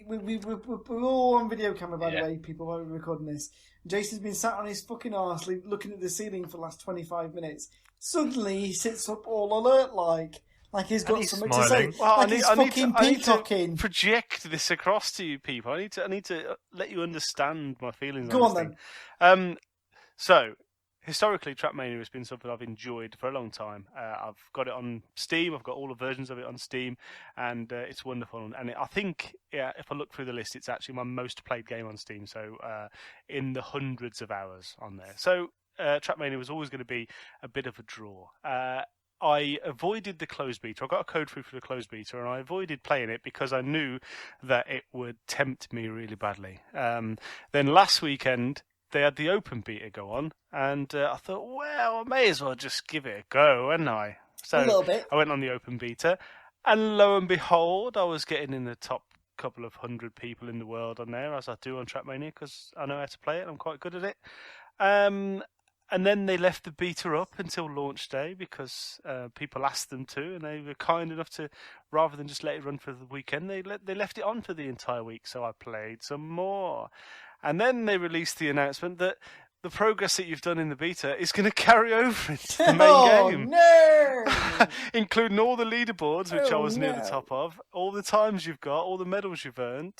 we're all on video camera, by Yeah. the way, people, while we're recording this. Jason's been sat on his fucking arse looking at the ceiling for the last 25 minutes. Suddenly he sits up all alert like he's got he's something smiling. to say. Well, Like he's fucking I need peacocking. to project this across to you people. I need to let you understand my feelings Go on on this thing. So, historically, Trackmania has been something I've enjoyed for a long time. I've got it on Steam. I've got all the versions of it on Steam, and it's wonderful. And I think, if I look through the list, it's actually my most played game on Steam. So, in the hundreds of hours on there. So, Trackmania was always going to be a bit of a draw. I avoided the closed beta. I got a code through for the closed beta, and I avoided playing it because I knew that it would tempt me really badly. Then last weekend, they had the open beta go on, and I thought, well, I may as well just give it a go, hadn't I? So A little bit. I went on the open beta, and lo and behold, I was getting in the top couple of 100 people in the world on there, as I do on Trackmania, because I know how to play it, and I'm quite good at it. And then they left the beta up until launch day because people asked them to, and they were kind enough to, rather than just let it run for the weekend, they left it on for the entire week. So I played some more, and then they released the announcement that the progress that you've done in the beta is going to carry over into the main game, No! including all the leaderboards, which I Oh, was near the no. top of, all the times you've got, all the medals you've earned.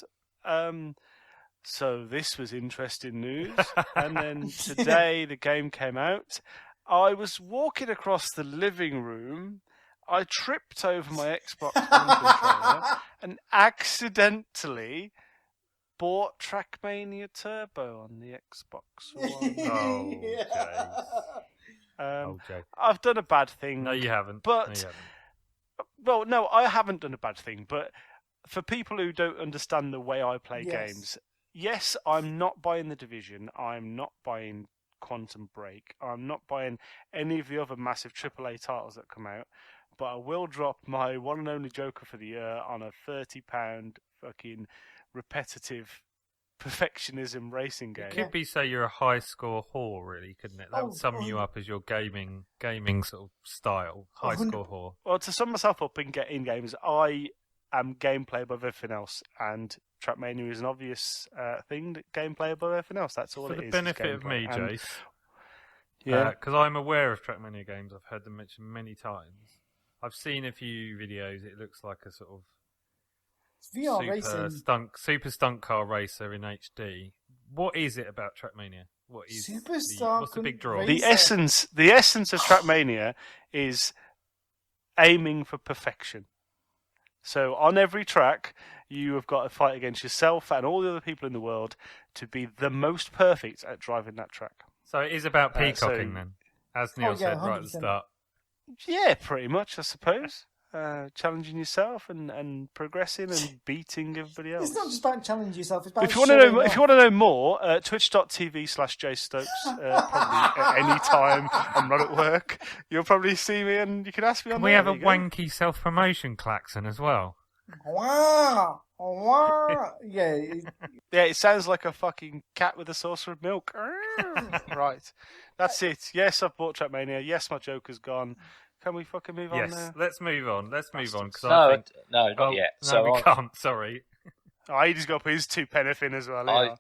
So this was interesting news. And then today the game came out. I was walking across the living room. I tripped over my Xbox One controller and accidentally bought Trackmania Turbo on the Xbox One. Oh, Yeah. Okay. I've done a bad thing. No, you haven't. But No, you haven't. well, no, I haven't done a bad thing. But for people who don't understand the way I play Yes. games, yes, I'm not buying The Division. I'm not buying Quantum Break. I'm not buying any of the other massive AAA titles that come out. But I will drop my one and only Joker for the year on a £30 fucking repetitive perfectionism racing game. It could be, say, you're a high score whore, really, couldn't it? That would sum you Oh. up as your gaming sort of style. High score whore. Well, to sum myself up in games, I am gameplay above everything else, and Trackmania is an obvious thing that gameplay above everything else. That's all For it the is. benefit of me, And- Jayce, Yeah. because I'm aware of Trackmania games. I've heard them mentioned many times. I've seen a few videos. It looks like a sort of It's VR racing. super stunt car racer in HD. What is it about Trackmania? What is what's the big draw? The essence of Trackmania is aiming for perfection. So on every track, you have got to fight against yourself and all the other people in the world to be the most perfect at driving that track. So it is about peacocking so- then, as Neale yeah, said right at the 100%. start. Yeah, pretty much, I suppose. Challenging yourself and progressing and beating everybody else. It's not just about challenging yourself. It's about If you want to know, showing if you off. want to know more, twitch.tv/Jayce Stokes. Probably at any time I'm not at work, you'll probably see me, and you can ask me. Can on we there. have a There you go. wanky self-promotion klaxon as well? Wow, wow. Yeah, Yeah, it sounds like a fucking cat with a saucer of milk. Right, that's it. Yes, I've bought Trackmania. Yes, my Joker's gone. Can we fucking move on Yes, now? let's move on. Let's move on because I No, think no, not yet. No, So we can't. Sorry. Oh, he just got to put his 2 penneth in as well. yeah.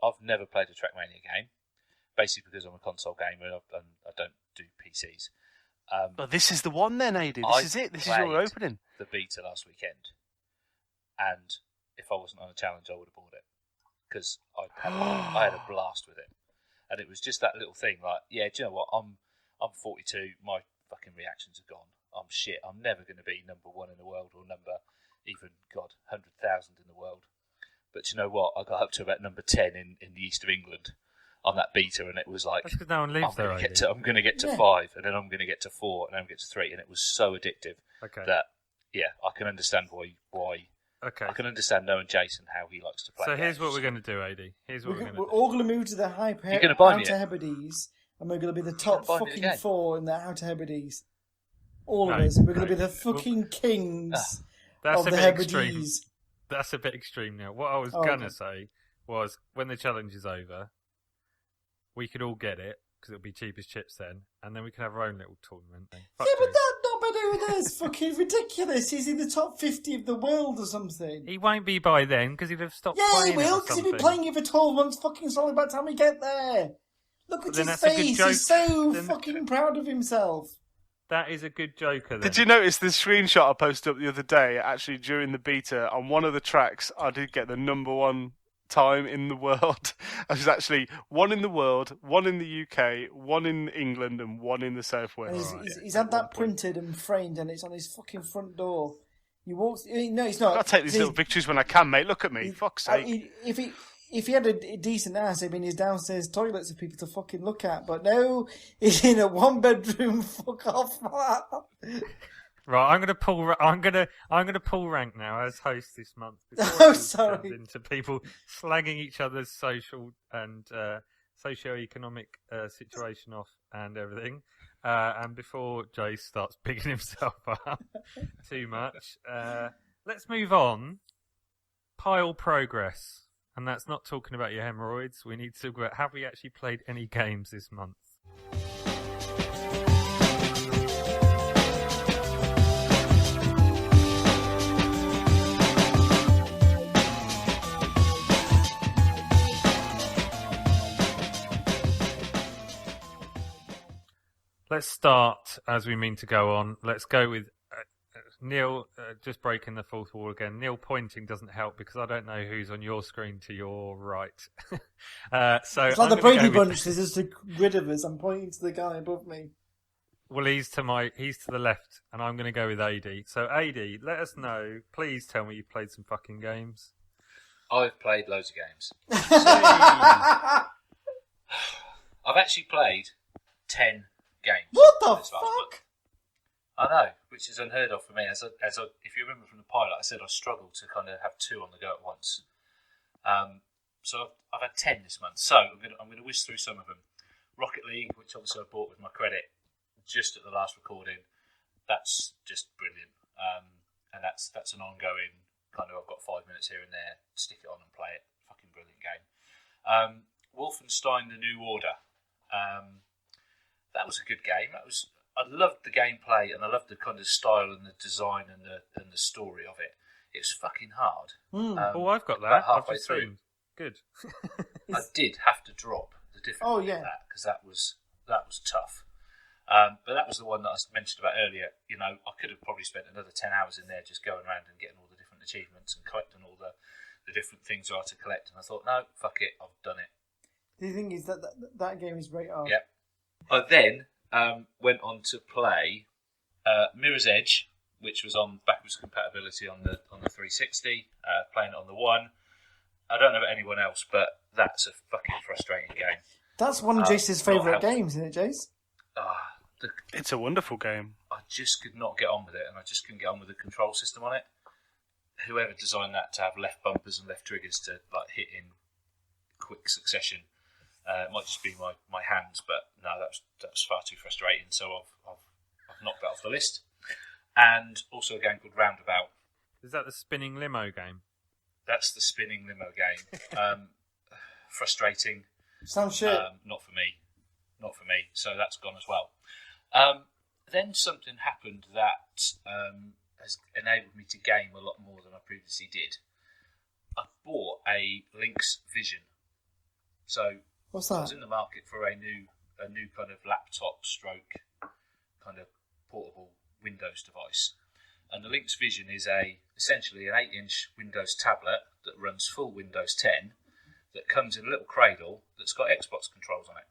I've never played a Trackmania game, basically because I'm a console gamer and I don't do PCs. But this is the one then, AD. This I is it. This is your played opening. the beta last weekend, and if I wasn't on a challenge, I would have bought it because I had a blast with it, and it was just that little thing. Like, yeah, do you know what? I'm 42. My fucking reactions are gone. I'm shit. I'm never going to be number 1 in the world or number even 100,000 in the world. But you know what? I got up to about number 10 in the east of England on that beta, and it was like, That's because no one lives there. I'm going to get to 5, and then I'm going to get to 4, and then I'm going to get to 3, and it was so addictive Okay. that I can understand why. Okay. I can understand knowing Jason how he likes to play. So games. here's what we're going to do, AD. Here's what we're going to We're do. all going to move to the You're gonna buy me Outer it? Hebrides, and we're going to be the top buy me the fucking game? 4 in the Outer Hebrides. All of No, us. We're going to no. be the fucking kings That's of a the bit extreme. Hebrides. That's a bit extreme now. What I was Oh, going to okay. say was when the challenge is over, we could all get it because it'll be cheap as chips then, and then we can have our own little tournament thing. Fuck Yeah, but Jason. that not better than us. Fucking ridiculous. He's in the top 50 of the world or something. He won't be by then because he'd have stopped Yeah, he playing will, it or because he'll something. be playing it for 12 months fucking solid by the time we get there. Look at Then his that's a good face. joke. He's so Then- fucking proud of himself. That is a good joker then. Did you notice the screenshot I posted up the other day? Actually, during the beta, on one of the tracks, I did get the number 1 time in the world. I was actually 1 in the world, 1 in the UK, 1 in England, and 1 in the And Southwest. he's had that printed and framed, and it's on his fucking front door. He walks. No, it's not. I'll take these See, little victories when I can, mate. Look at me. Fuck's sake. If he had a decent house, it'd be in his downstairs toilets for people to fucking look at. But no, he's in a 1-bedroom fuck off flat. Right, I'm gonna pull rank now as host this month. before Oh, it all sorry. turns into people slagging each other's social and socio-economic situation off and everything. And before Jayce starts picking himself up too much, let's move on. Pile progress. And that's not talking about your hemorrhoids. We need to talk about, have we actually played any games this month? Let's start as we mean to go on. Let's go with Neale, just breaking the fourth wall again. Neale pointing doesn't help because I don't know who's on your screen to your right. So It's like I'm the gonna Brady go with- Bunch. There's just a grid of us. I'm pointing to the guy above me. Well, he's to the left, and I'm going to go with AD. So AD, let us know. Please tell me you've played some fucking games. I've played loads of games. I've actually played 10 games. What the this last month. fuck? I know, which is unheard of for me. If you remember from the pilot, I said I struggled to kind of have 2 on the go at once. So I've had 10 this month. So I'm going to whiz through some of them. Rocket League, which obviously I bought with my credit just at the last recording. That's just brilliant, and that's an ongoing kind of. I've got 5 minutes here and there. Stick it on and play it. Fucking brilliant game. Wolfenstein: The New Order. That was a good game. I loved the gameplay and I loved the kind of style and the design and the story of it. It was fucking hard. I've got about that. I've halfway just through. seen. Good. I did have to drop the difficulty Oh, yeah. of that because that was tough. But that was the one that I mentioned about earlier. You know, I could have probably spent another 10 hours in there just going around and getting all the different achievements and collecting all the different things there are to collect. And I thought, no, fuck it, I've done it. The thing is that game is very hard. Yep. I then went on to play Mirror's Edge, which was on backwards compatibility on the 360, playing it on the One. I don't know about anyone else, but that's a fucking frustrating game. That's one of Jace's not favourite helpful. games, isn't it, Jayce? It's a wonderful game. I just could not get on with it, and I just couldn't get on with the control system on it. Whoever designed that to have left bumpers and left triggers to like hit in quick succession, it might just be my hands, but no, that was far too frustrating. So I've knocked that off the list. And also a game called Roundabout. Is that the spinning limo game? That's the spinning limo game. Frustrating. Sounds shit. Not for me. So that's gone as well. Then something happened that has enabled me to game a lot more than I previously did. I bought a Lynx Vision. So What's I was that? in the market for a new kind of laptop stroke kind of portable Windows device. And the Lynx Vision is essentially an 8-inch Windows tablet that runs full Windows 10 that comes in a little cradle that's got Xbox controls on it.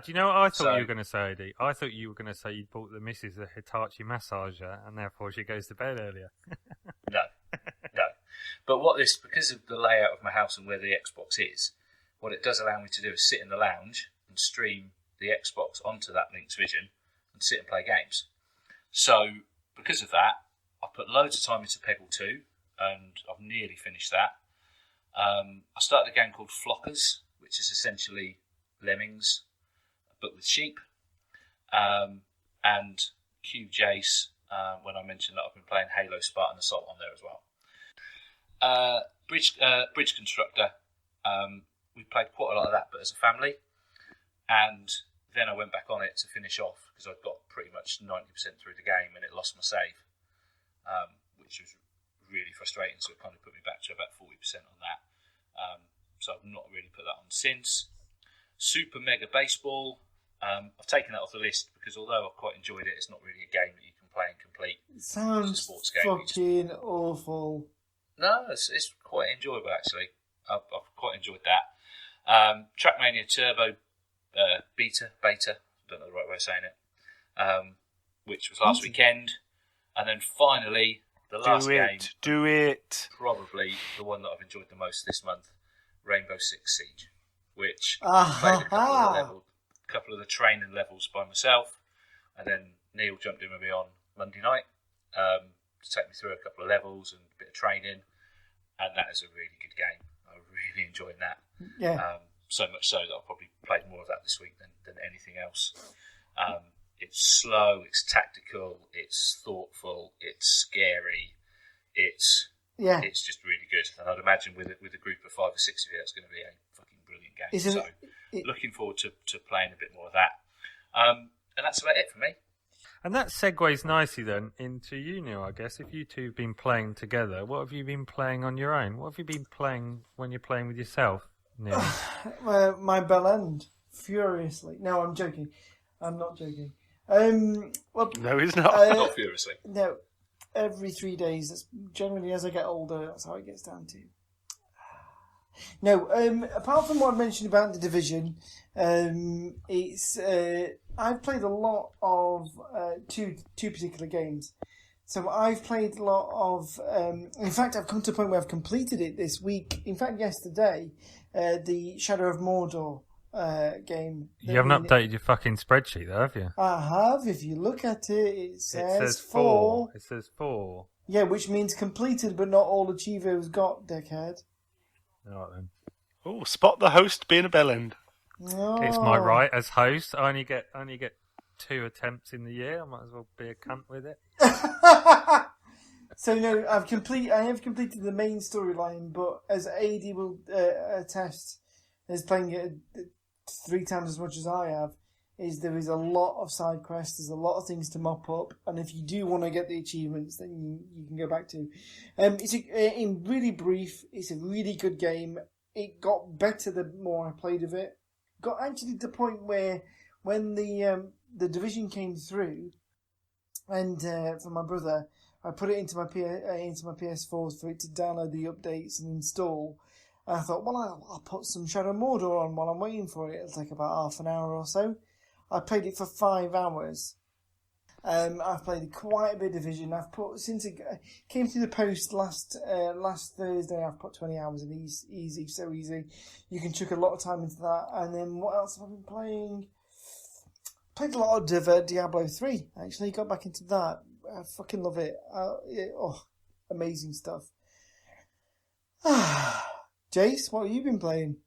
Do you know what I thought So- you were going to say, AD? I thought you were going to say you bought the missus a Hitachi massager and therefore she goes to bed earlier. No. But because of the layout of my house and where the Xbox is, what it does allow me to do is sit in the lounge and stream the Xbox onto that Lynx Vision and sit and play games. So, because of that, I've put loads of time into Peggle 2, and I've nearly finished that. I started a game called Flockers, which is essentially Lemmings, but with sheep. And Jayce, when I mentioned that I've been playing Halo Spartan Assault on there as well. Bridge Constructor, we played quite a lot of that, but as a family. And then I went back on it to finish off because I'd got pretty much 90% through the game and it lost my save, which was really frustrating. So it kind of put me back to about 40% on that. So I've not really put that on since. Super Mega Baseball. I've taken that off the list because although I've quite enjoyed it, it's not really a game that you can play and complete. It sounds sports game. fucking awful. No, it's quite enjoyable actually. I've quite enjoyed that. Trackmania Turbo Beta, don't know the right way of saying it, which was last weekend. And then finally, the last game. Do it. Probably the one that I've enjoyed the most this month, Rainbow Six Siege, which I played a couple of the training levels by myself, and then Neale jumped in with me on Monday night to take me through a couple of levels and a bit of training, and that is a really good game. I really enjoyed that. Yeah. So much so that I've probably played more of that this week than anything else. It's slow, it's tactical, it's thoughtful, it's scary, it's just really good. And I'd imagine with a group of 5 or 6 of you, it's going to be a fucking brilliant game. Looking forward to playing a bit more of that. And that's about it for me. And that segues nicely then into you, Neale, I guess. If you two have been playing together, what have you been playing on your own? What have you been playing when you're playing with yourself, Neale? My bell end. Furiously. No, I'm joking. I'm not joking. No, he's not. Not furiously. No, every 3 days. That's generally as I get older, that's how it gets down to. No, apart from what I mentioned about the Division, it's I've played a lot of two particular games. So I've played a lot of. In fact, I've come to a point where I've completed it this week. In fact, yesterday, the Shadow of Mordor game. You haven't updated your fucking spreadsheet, though, have you? I have. If you look at it, it says 4. It says 4. Yeah, which means completed, but not all achievers got, dickhead. All right, then. Oh, spot the host being a bellend. Oh. It's my right as host. I only get 2 attempts in the year. I might as well be a cunt with it. So no, I have completed the main storyline, but as AD will attest, as playing it 3 times as much as I have, there is a lot of side quests. There's a lot of things to mop up, and if you do want to get the achievements, then you can go back to. It's in really brief. It's a really good game. It got better the more I played of it. Got actually to the point where when the Division came through, and for my brother, I put it into my PS4 for it to download the updates and install. And I thought, well, I'll put some Shadow Mordor on while I'm waiting for it. It'll take about half an hour or so. I played it for 5 hours. I've played quite a bit of Division. Since it came through the post last Thursday, I've put 20 hours in. Easy, so easy. You can chuck a lot of time into that. And then what else have I been playing? Played a lot of Diablo 3. Actually, got back into that. I fucking love it. Amazing stuff. Jayce, what have you been playing?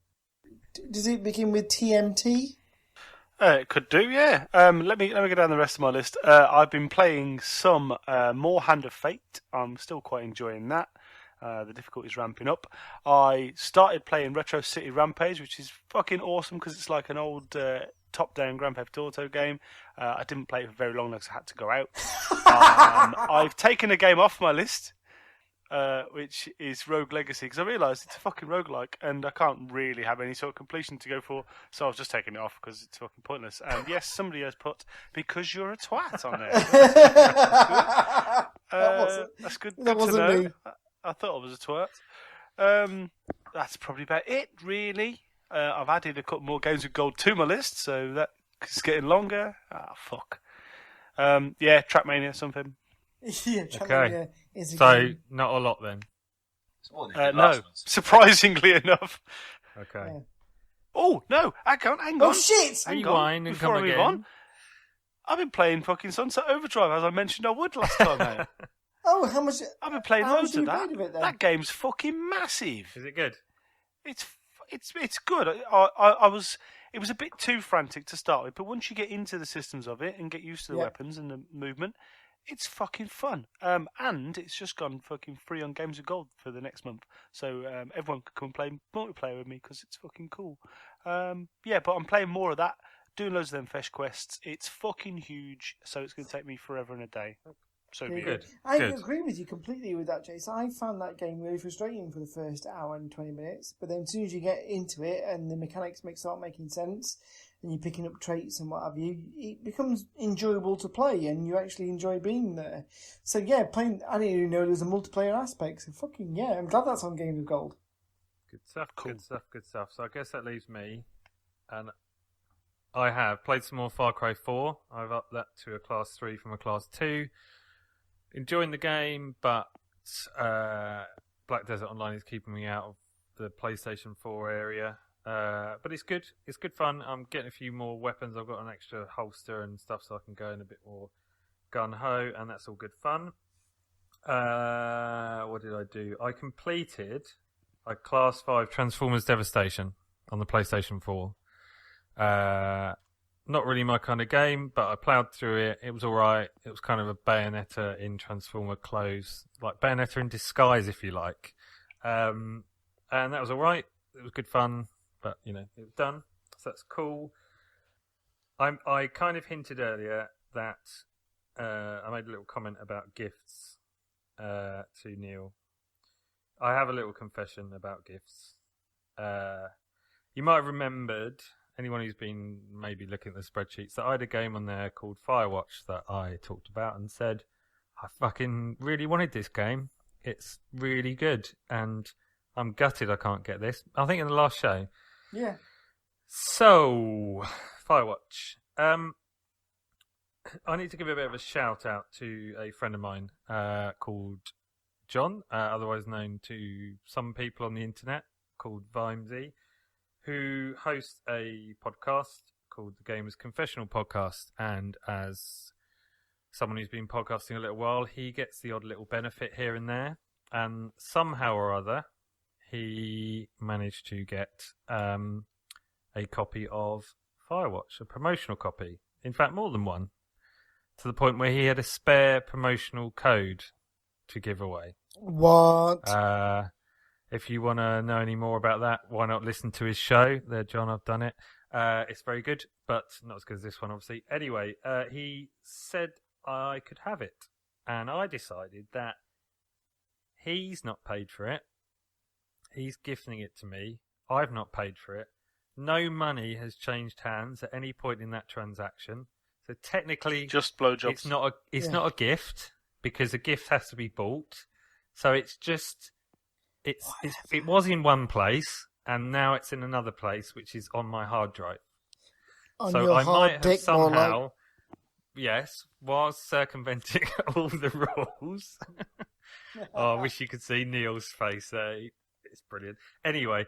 Does it begin with TMT? It could do, yeah. Let me go down the rest of my list. I've been playing some more Hand of Fate. I'm still quite enjoying that. The difficulty's ramping up. I started playing Retro City Rampage, which is fucking awesome because it's like an old top-down Grand Theft Auto game. I didn't play it for very long because I had to go out. I've taken a game off my list, which is Rogue Legacy, because I realised it's a fucking roguelike and I can't really have any sort of completion to go for, so I was just taking it off because it's fucking pointless. And yes, somebody has put, because you're a twat on there. That's good. That wasn't me. I thought I was a twat. That's probably about it, really. I've added a couple more games with gold to my list, so that's getting longer. Fuck. Trackmania, something. Yeah, Okay. Is a So, game. not a lot then. It's more than you did No, last month. surprisingly enough. Okay. Yeah. Oh, no, hang on. Oh shit! Hang Rewind on, and before come I move again. on. I've been playing fucking Sunset Overdrive, as I mentioned I would last time, mate. Oh, how much? I've been playing how loads much of have you that. played of it, then? That game's fucking massive. Is it good? It's good. I was. It was a bit too frantic to start with, but once you get into the systems of it and get used to the weapons and the movement, it's fucking fun. And it's just gone fucking free on Games of Gold for the next month, so everyone can come play multiplayer with me because it's fucking cool. Yeah, but I'm playing more of that, doing loads of them fetch quests. It's fucking huge, so it's going to take me forever and a day. So be Good. I Good. agree with you completely with that, Jayce. I found that game really frustrating for the first hour and 20 minutes, but then as soon as you get into it and the mechanics start making sense and you're picking up traits and what have you, it becomes enjoyable to play and you actually enjoy being there. So yeah, playing, I didn't even know there was a multiplayer aspect, so fucking yeah, I'm glad that's on Game of Gold. Good stuff. Cool. Good stuff. So I guess that leaves me, and I have played some more Far Cry 4. I've upped that to a Class 3 from a Class 2. Enjoying the game, but Black Desert Online is keeping me out of the PlayStation 4 area. But it's good. It's good fun. I'm getting a few more weapons. I've got an extra holster and stuff so I can go in a bit more gun-ho, and that's all good fun. What did I do? I completed a Class 5 Transformers Devastation on the PlayStation 4. Not really my kind of game, but I ploughed through it. It was alright. It was kind of a Bayonetta in Transformer clothes. Like Bayonetta in disguise, if you like. And that was alright. It was good fun, but, it was done. So that's cool. I kind of hinted earlier that I made a little comment about gifts to Neale. I have a little confession about gifts. You might have remembered, anyone who's been maybe looking at the spreadsheets, that I had a game on there called Firewatch that I talked about and said, I fucking really wanted this game. It's really good. And I'm gutted I can't get this. I think in the last show. Yeah. So, Firewatch. I need to give a bit of a shout out to a friend of mine called John, otherwise known to some people on the internet, called Vimesy, who hosts a podcast called the Gamers Confessional Podcast. And as someone who's been podcasting a little while, he gets the odd little benefit here and there. And somehow or other, he managed to get a copy of Firewatch, a promotional copy. In fact, more than one. To the point where he had a spare promotional code to give away. What? If you want to know any more about that, why not listen to his show? There, John, I've done it. It's very good, but not as good as this one, obviously. Anyway, he said I could have it. And I decided that he's not paid for it. He's gifting it to me. I've not paid for it. No money has changed hands at any point in that transaction. So technically, just blowjobs. It's not a gift because a gift has to be bought. So it's just it was in one place and now it's in another place, which is on my hard drive. So I might have somehow, yes, was circumventing all the rules. Oh, I wish you could see Neale's face there. It's brilliant. Anyway,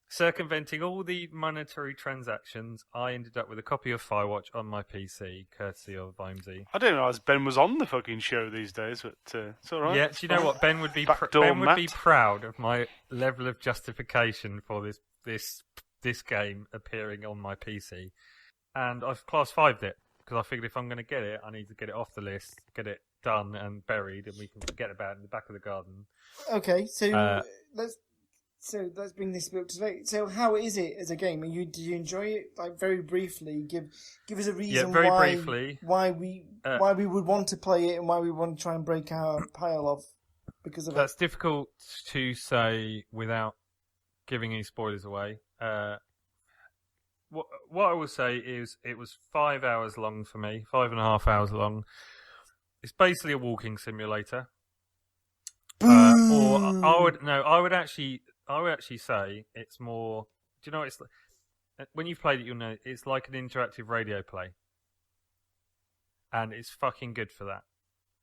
circumventing all the monetary transactions, I ended up with a copy of Firewatch on my PC, courtesy of Vimesy. I didn't realise Ben was on the fucking show these days, but it's all right. Yeah, do you know what? Ben would be proud of my level of justification for this game appearing on my PC. And I've Class 5'd it, because I figured if I'm going to get it, I need to get it off the list, get it done and buried, and we can forget about it in the back of the garden. Okay, so let's bring this up to date. So how is it as a game? Did you enjoy it? Like, very briefly, give us a reason briefly. why we would want to play it and why we want to try and break our pile of because of That's difficult to say without giving any spoilers away. What I will say is it was 5 hours long for me, 5.5 hours long. It's basically a walking simulator. I would actually say it's more. Do you know? It's when you've played it, you'll know it's like an interactive radio play, and it's fucking good for that.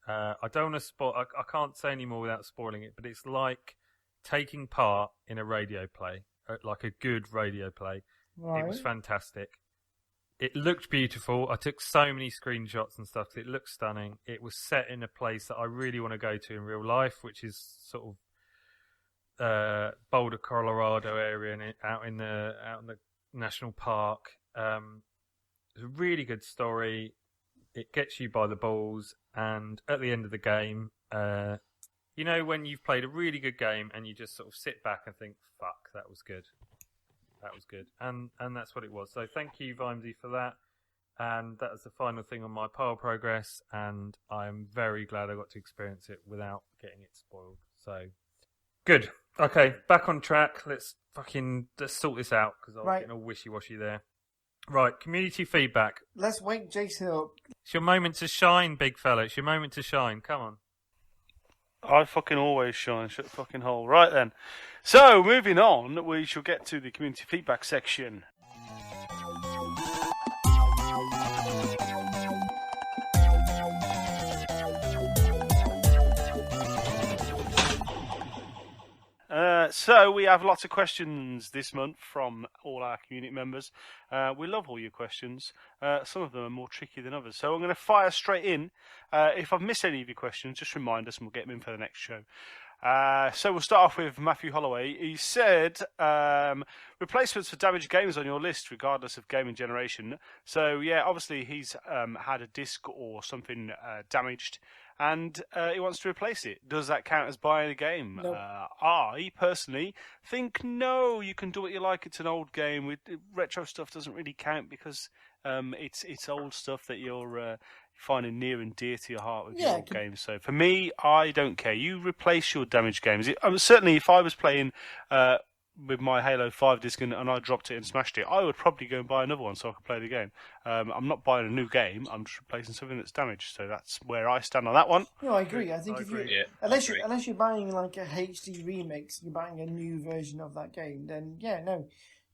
I don't want to spoil. I can't say any more without spoiling it, but it's like taking part in a radio play, like a good radio play. Right. It was fantastic. It looked beautiful. I took so many screenshots and stuff 'cause it looked stunning. It was set in a place that I really want to go to in real life, which is sort of Boulder, Colorado area, and out in the national park. It's a really good story. It gets you by the balls, and at the end of the game, you know when you've played a really good game and you just sort of sit back and think, "Fuck, that was good." That was good, and that's what it was. So thank you, Vimesy, for that. And that was the final thing on my pile progress, and I'm very glad I got to experience it without getting it spoiled. So good. Okay, back on track. Let's sort this out because I was getting all wishy-washy there. Right, community feedback. Let's wake Jayce up. It's your moment to shine, big fella. It's your moment to shine. Come on. I fucking always shine. Shut the fucking hole. Right then. So, moving on, we shall get to the community feedback section. So we have lots of questions this month from all our community members. We love all your questions. Some of them are more tricky than others. So I'm going to fire straight in. If I've missed any of your questions, just remind us and we'll get them in for the next show. So we'll start off with Matthew Holloway. He said, replacements for damaged games on your list, regardless of gaming generation. So, yeah, obviously he's had a disc or something damaged, and he wants to replace it. Does that count as buying a game? Nope. I personally think no. You can do what you like. It's an old game. Retro stuff doesn't really count because it's old stuff that you're finding near and dear to your heart with your old games. So for me, I don't care. You replace your damaged games. Certainly, if I was playing with my Halo 5 disc and I dropped it and smashed it, I would probably go and buy another one so I could play the game. I'm not buying a new game. I'm just replacing something that's damaged. So that's where I stand on that one. No, I agree. I think unless you're buying like a HD remix, you're buying a new version of that game, then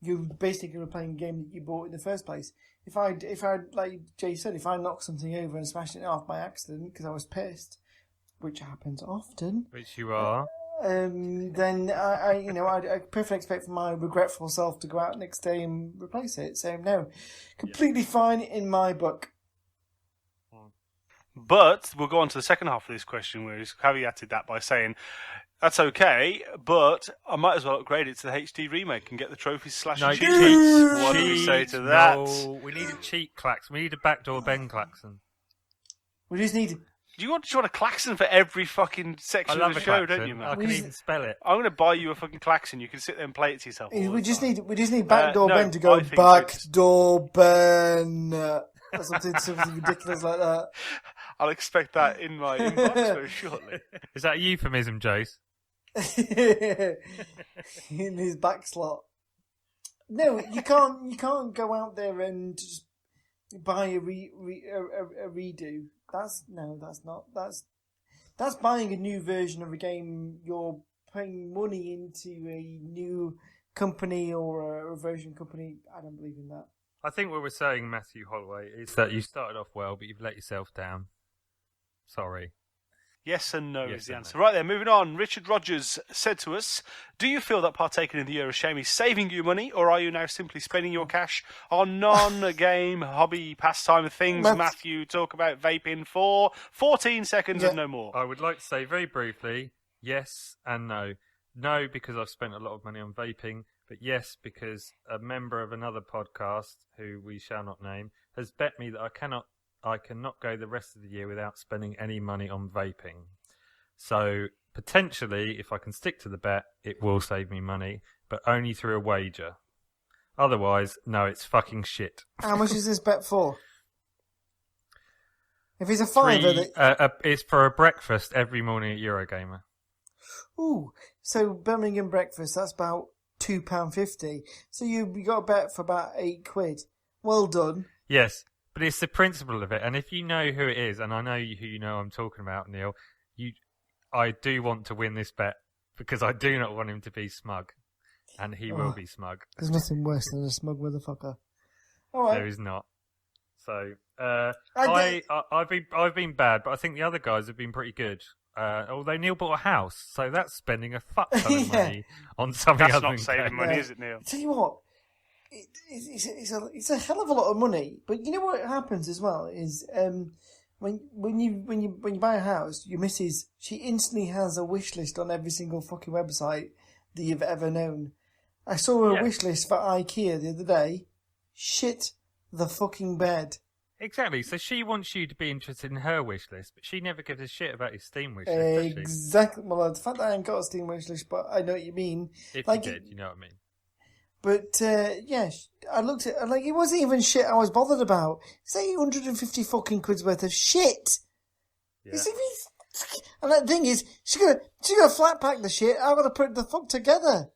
you're basically playing a game that you bought in the first place. If I like Jay said, if I knocked something over and smashed it off by accident because I was pissed, which happens often, which you are, then I perfectly expect for my regretful self to go out next day and replace it. So no, completely fine in my book. But we'll go on to the second half of this question, where he's caveated that by saying, that's okay, but I might as well upgrade it to the HD remake and get the trophies / cheats. What do we say to that? No, we need a cheat klaxon. We need a backdoor Ben klaxon. We just need... Do you want a klaxon for every fucking section of the show, klaxon. don't you, man? I can even spell it. I'm going to buy you a fucking klaxon. You can sit there and play it to yourself. We just need backdoor Ben to go backdoor Ben. Or something ridiculous like that. I'll expect that in my inbox very shortly. Is that a euphemism, Jayce? In his back slot. No, you can't go out there and just buy a redo. That's buying a new version of a game. You're paying money into a new company or a reversion company. I don't believe in that. I think what we're saying, Matthew Holloway, is that you started off well, but you've let yourself down. Sorry. Yes and no is the answer. Right then, moving on. Richard Rogers said to us, do you feel that partaking in the Year of Shame is saving you money, or are you now simply spending your cash on non-game, hobby, pastime things? Matthew, talk about vaping for 14 seconds and no more. I would like to say very briefly, yes and no. No, because I've spent a lot of money on vaping, but yes, because a member of another podcast, who we shall not name, has bet me that I cannot go the rest of the year without spending any money on vaping. So, potentially, if I can stick to the bet, it will save me money, but only through a wager. Otherwise, no, it's fucking shit. How much is this bet for? If it's a fiver... it's for a breakfast every morning at Eurogamer. Ooh, so Birmingham breakfast, that's about £2.50. So you got a bet for about £8. Well done. Yes. But it's the principle of it, and if you know who it is, and I know who you know I'm talking about, Neale, I do want to win this bet, because I do not want him to be smug, and he will be smug. There's nothing worse than a smug motherfucker. All right. There is not. So, I've been bad, but I think the other guys have been pretty good. Although Neale bought a house, so that's spending a fuck ton of money on something that's other not than saving money, is it, Neale? Tell you what, it's a hell of a lot of money. But you know what happens as well is when you buy a house, your missus, she instantly has a wish list on every single fucking website that you've ever known. I saw a wish list for IKEA the other day. Shit the fucking bed. Exactly. So she wants you to be interested in her wish list, but she never gives a shit about your Steam wish list, does she? Exactly. Well, the fact that I haven't got a Steam wish list, but I know what you mean. If you did, you know what I mean. But, I looked at it, it wasn't even shit I was bothered about. It's 850 fucking quid's worth of shit. Yeah. And that thing is, she's gonna flat pack the shit, I've got to put the fuck together.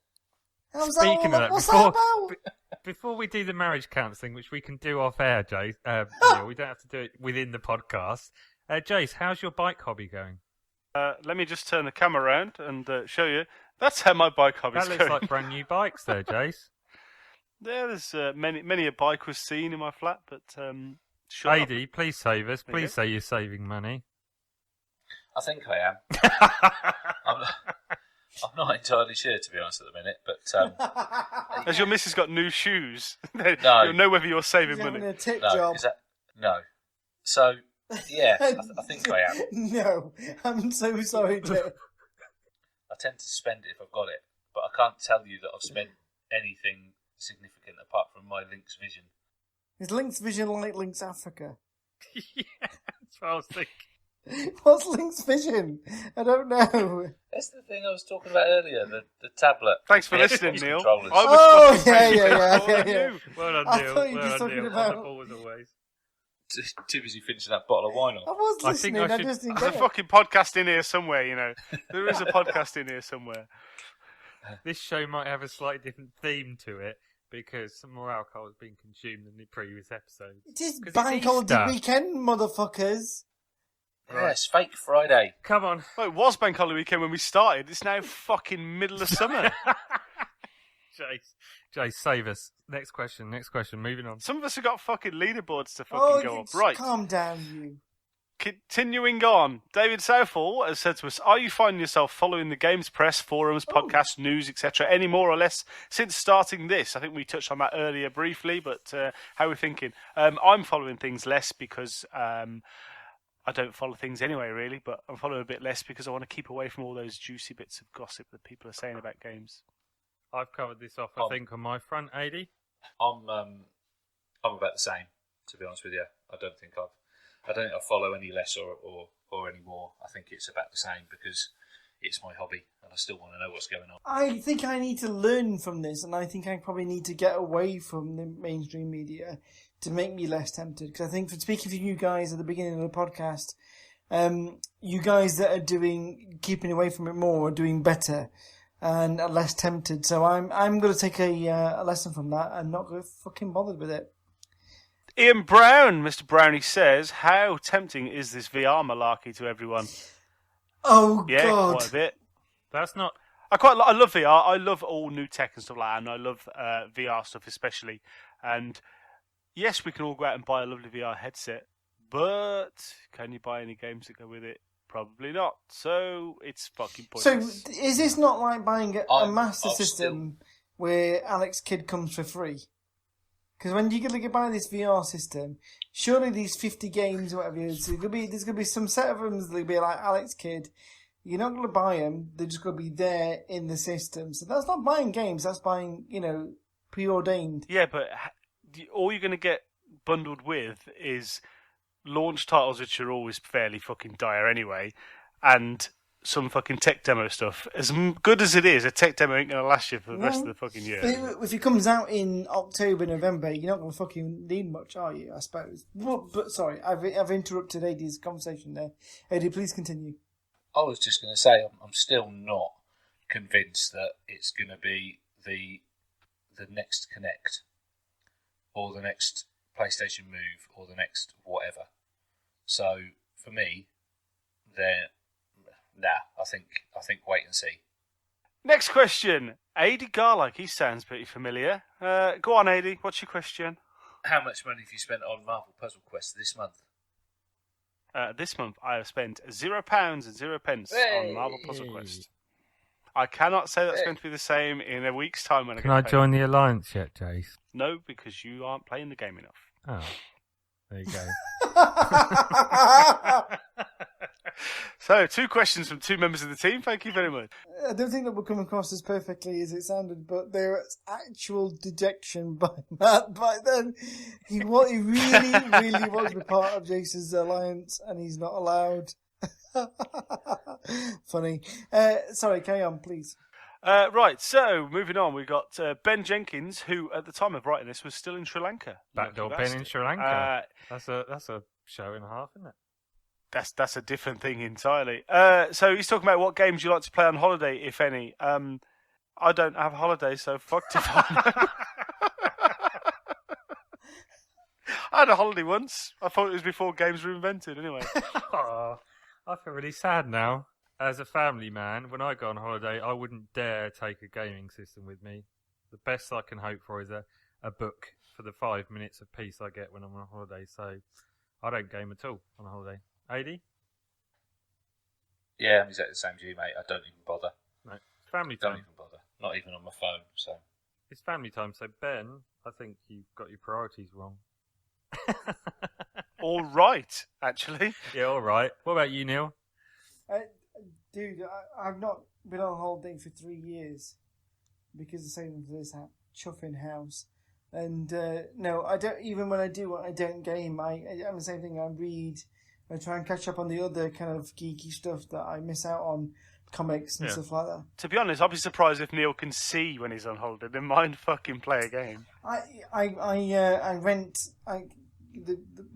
What's that about? Before we do the marriage counselling, which we can do off air, Jayce, Neale, we don't have to do it within the podcast. Jayce, how's your bike hobby going? Let me just turn the camera around and show you. That's how my bike hobby's going. going. That looks like brand new bikes there, Jayce. Yeah, there's many a bike was seen in my flat, but Adi, please save us. Please say you're saving money. I think I am. I'm not entirely sure, to be honest, at the minute. But has your missus got new shoes? No. You'll know whether you're saving money. A tip no, job. No. So, yeah, I think I am. No, I'm so sorry, Joe. I tend to spend it if I've got it, but I can't tell you that I've spent anything significant apart from my Lynx Vision. Is Lynx Vision like Lynx Africa? Yeah, that's what I was thinking. What's Lynx Vision? I don't know. That's the thing I was talking about earlier, the tablet. Thanks for listening, Neale. Yeah. Well done, I Neale. thought you were just talking about... On the ball as always. Too busy finishing that bottle of wine off. I was listening, I just didn't There's get a fucking podcast in here somewhere, you know. There is a podcast in here somewhere. This show might have a slightly different theme to it because some more alcohol has been consumed than the previous episodes. It is bank holiday weekend, motherfuckers. Yes, fake Friday. Come on. Well, it was bank holiday weekend when we started. It's now fucking middle of summer. Jayce, save us. Next question. Moving on. Some of us have got fucking leaderboards to fucking go up. Right. Calm down, you. Continuing on, David Southall has said to us, are you finding yourself following the games press, forums, podcasts, news, etc., any more or less since starting this? I think we touched on that earlier briefly, but how are we thinking? I'm following things less because I don't follow things anyway, really, but I'm following a bit less because I want to keep away from all those juicy bits of gossip that people are saying about games. I've covered this off, I think, on my front, Adi. I'm about the same, to be honest with you. I don't think I follow any less or any more. I think it's about the same because it's my hobby and I still want to know what's going on. I think I need to learn from this, and I think I probably need to get away from the mainstream media to make me less tempted. Because I think, for speaking for you guys at the beginning of the podcast, you guys that are keeping away from it more are doing better and are less tempted. So I'm going to take a lesson from that and not go fucking bothered with it. Ian Brown, Mr. Brownie says, how tempting is this VR malarkey to everyone? Oh, yeah, God. Quite a bit. That's not... I love VR. I love all new tech and stuff like that, and I love VR stuff especially. And yes, we can all go out and buy a lovely VR headset, but can you buy any games that go with it? Probably not. So it's fucking pointless. So is this not like buying a Master System where Alex Kidd comes for free? Because when you're going to buy this VR system, surely these 50 games or whatever, there's going to be some set of them that'll be like Alex Kidd. You're not going to buy them. They're just going to be there in the system. So that's not buying games. That's buying, preordained. Yeah, but all you're going to get bundled with is launch titles, which are always fairly fucking dire anyway, and some fucking tech demo stuff. As good as it is, a tech demo ain't going to last you for the rest of the fucking year. If it comes out in October, November, you're not going to fucking need much, are you, I suppose? But sorry, I've interrupted Adi's conversation there. Adi, please continue. I was just going to say, I'm still not convinced that it's going to be the next Kinect or the next PlayStation Move or the next whatever. So for me, I think wait and see. Next question, Adi Garlike. He sounds pretty familiar. Go on, Adi. What's your question? How much money have you spent on Marvel Puzzle Quest this month? This month I have spent £0 and 0 pence on Marvel Puzzle Quest. I cannot say that's going to be the same in a week's time when Can I I get paid. join the alliance yet, Jayce? No, because you aren't playing the game enough. Oh, there you go. So, 2 questions from 2 members of the team. Thank you very much. I don't think that will come across as perfectly as it sounded, but there was actual dejection by Matt by then. He really, really wants to be part of Jayce's alliance, and he's not allowed. Funny. Sorry, carry on, please. Right, so moving on, we've got Ben Jenkins, who at the time of writing this was still in Sri Lanka. Backdoor Ben in Sri Lanka. That's a show and a half, isn't it? That's a different thing entirely. So he's talking about what games you like to play on holiday, if any. I don't have a holiday, so fucked if I know. I had a holiday once. I thought it was before games were invented, anyway. Oh, I feel really sad now. As a family man, when I go on holiday, I wouldn't dare take a gaming system with me. The best I can hope for is a book for the 5 minutes of peace I get when I'm on holiday. So I don't game at all on holiday. AD? Yeah, I'm exactly the same as you, mate. I don't even bother. No, it's family Don't time. even bother. Not even on my phone. So It's family time. So Ben, I think you've got your priorities wrong. All right, actually. Yeah, all right. What about you, Neale? Dude, I've not been on holiday for 3 years because the same as this chuffing house. And no, I don't. Even when I do, I don't game. I'm the same thing. I read. I try and catch up on the other kind of geeky stuff that I miss out on, comics and stuff like that. To be honest, I'd be surprised if Neale can see when he's on holiday. Then mind fucking play a game. I rent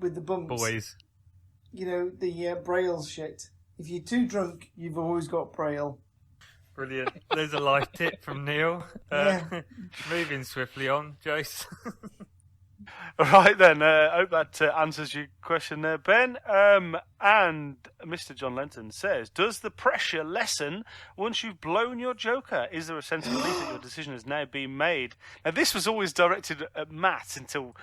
with the bumps. Boys. You know, the Braille shit. If you're too drunk, you've always got Braille. Brilliant. There's a life tip from Neale. Moving swiftly on, Jayce. All right then. I hope that answers your question there, Ben. And Mr. John Lenton says, does the pressure lessen once you've blown your joker? Is there a sense of relief that your decision has now been made? Now, this was always directed at Matt until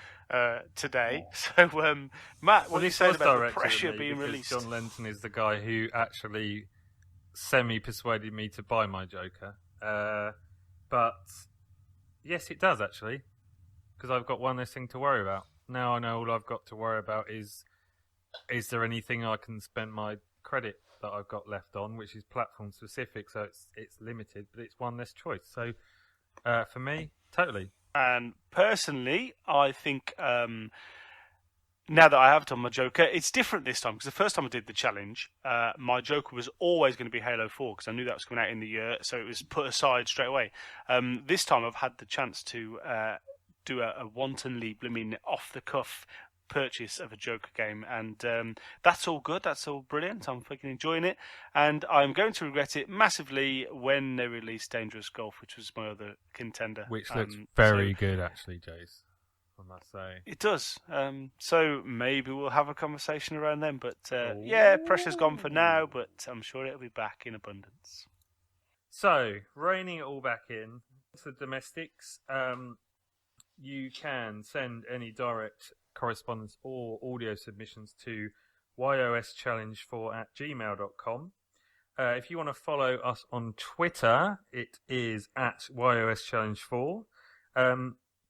today. So, Matt, what do you say about the pressure being released? John Lenton is the guy who actually semi-persuaded me to buy my joker. But yes, it does actually. Because I've got one less thing to worry about. Now I know all I've got to worry about is there anything I can spend my credit that I've got left on, which is platform specific, so it's limited, but it's one less choice. So for me, totally. And personally, I think now that I have done my Joker, it's different this time because the first time I did the challenge, my Joker was always going to be Halo 4 because I knew that was coming out in the year, so it was put aside straight away. This time I've had the chance to do a wantonly blooming off-the-cuff purchase of a Joker game, and that's all good, that's all brilliant, I'm fucking enjoying it, and I'm going to regret it massively when they release Dangerous Golf, which was my other contender. Which looks very good actually, Jayce, I must say. It does, so maybe we'll have a conversation around them, but yeah, pressure's gone for now, but I'm sure it'll be back in abundance. So, reining it all back in, to domestics, you can send any direct correspondence or audio submissions to yoschallenge4@gmail.com. If you want to follow us on Twitter, it is at yoschallenge4.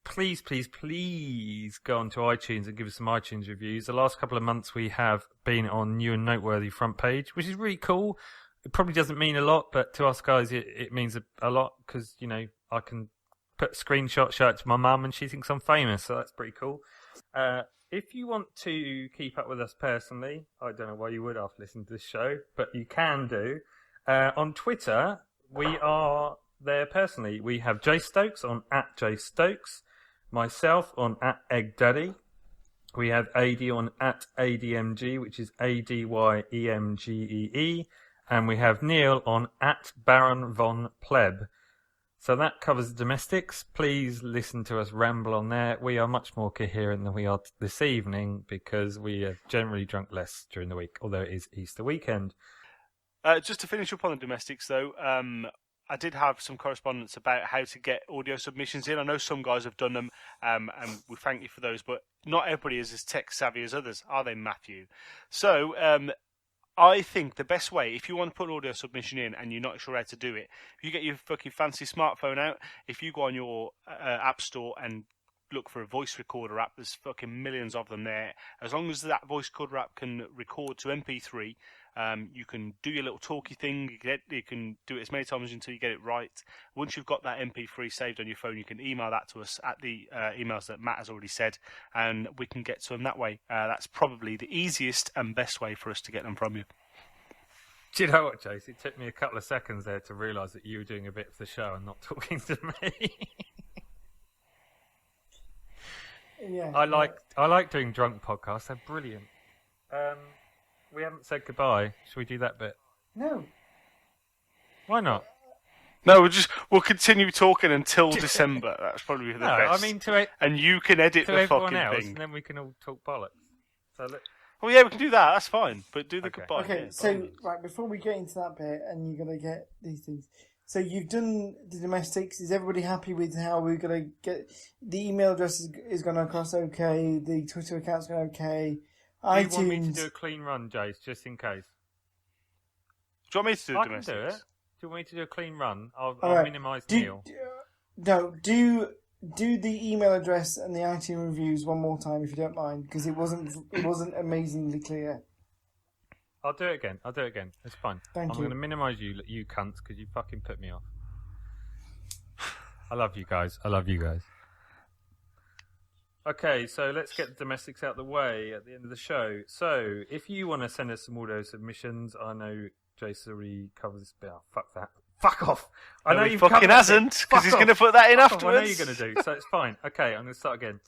Please go onto iTunes and give us some iTunes reviews. The last couple of months we have been on New and Noteworthy front page, which is really cool. It probably doesn't mean a lot, but to us guys it means a lot because, you know, I can put a screenshot, show it to my mum, and she thinks I'm famous, so that's pretty cool. If you want to keep up with us personally, I don't know why you would after listening to this show, but you can do. On Twitter, we are there personally. We have Jayce Stokes on @JayceStokes, myself on @EggDaddy. We have AD on @ADMG, which is ADYEMGEE, and we have Neale on @BaronVonPleb. So that covers the domestics. Please listen to us ramble on there. We are much more coherent than we are this evening because we have generally drunk less during the week, although it is Easter weekend. Just to finish up on the domestics, though, I did have some correspondence about how to get audio submissions in. I know some guys have done them, and we thank you for those, but not everybody is as tech savvy as others, are they, Matthew? So I think the best way, if you want to put an audio submission in and you're not sure how to do it, if you get your fucking fancy smartphone out, if you go on your app store and look for a voice recorder app, there's fucking millions of them there. As long as that voice recorder app can record to MP3, you can do your little talky thing. You can do it as many times until you get it right. Once you've got that MP3 saved on your phone, you can email that to us at the emails that Matt has already said, and we can get to them that way. That's probably the easiest and best way for us to get them from you. Do you know what, Jayce? It took me a couple of seconds there to realise that you were doing a bit of the show and not talking to me. Yeah, I like doing drunk podcasts. They're brilliant. We haven't said goodbye. Should we do that bit? No. Why not? No, we'll continue talking until December. That's probably the best. I mean and you can edit to the everyone fucking else, thing. and then we can all talk bollocks. So look. Oh yeah, we can do that. That's fine. But do the Okay. goodbye. Okay, Yeah, so fine. right before we get into that bit, and you're gonna get these things. So you've done the domestics. Is everybody happy with how we're gonna get the email address is going across? Okay, the Twitter account's going okay. Do you iTunes. want me to do a clean run, Jayce, just in case? Do you want me to do I domestics? can do it. Do you want me to do a clean run? I'll Alright. minimise Do- Neale. No, do the email address and the iTunes reviews one more time if you don't mind, because it wasn't amazingly clear. I'll do it again. It's fine. Thank I'm you. going to minimise you cunts, because you fucking put me off. I love you guys. Okay, so let's get the domestics out the way at the end of the show. So, if you want to send us some audio submissions, I know Jayce already covers this bit. Oh, fuck that. Fuck off. I No, know he you've fucking covered that hasn't, bit. 'cause Fuck he's off. gonna put that in Fuck off. afterwards. I know you're going to do, so it's fine. Okay, I'm going to start again.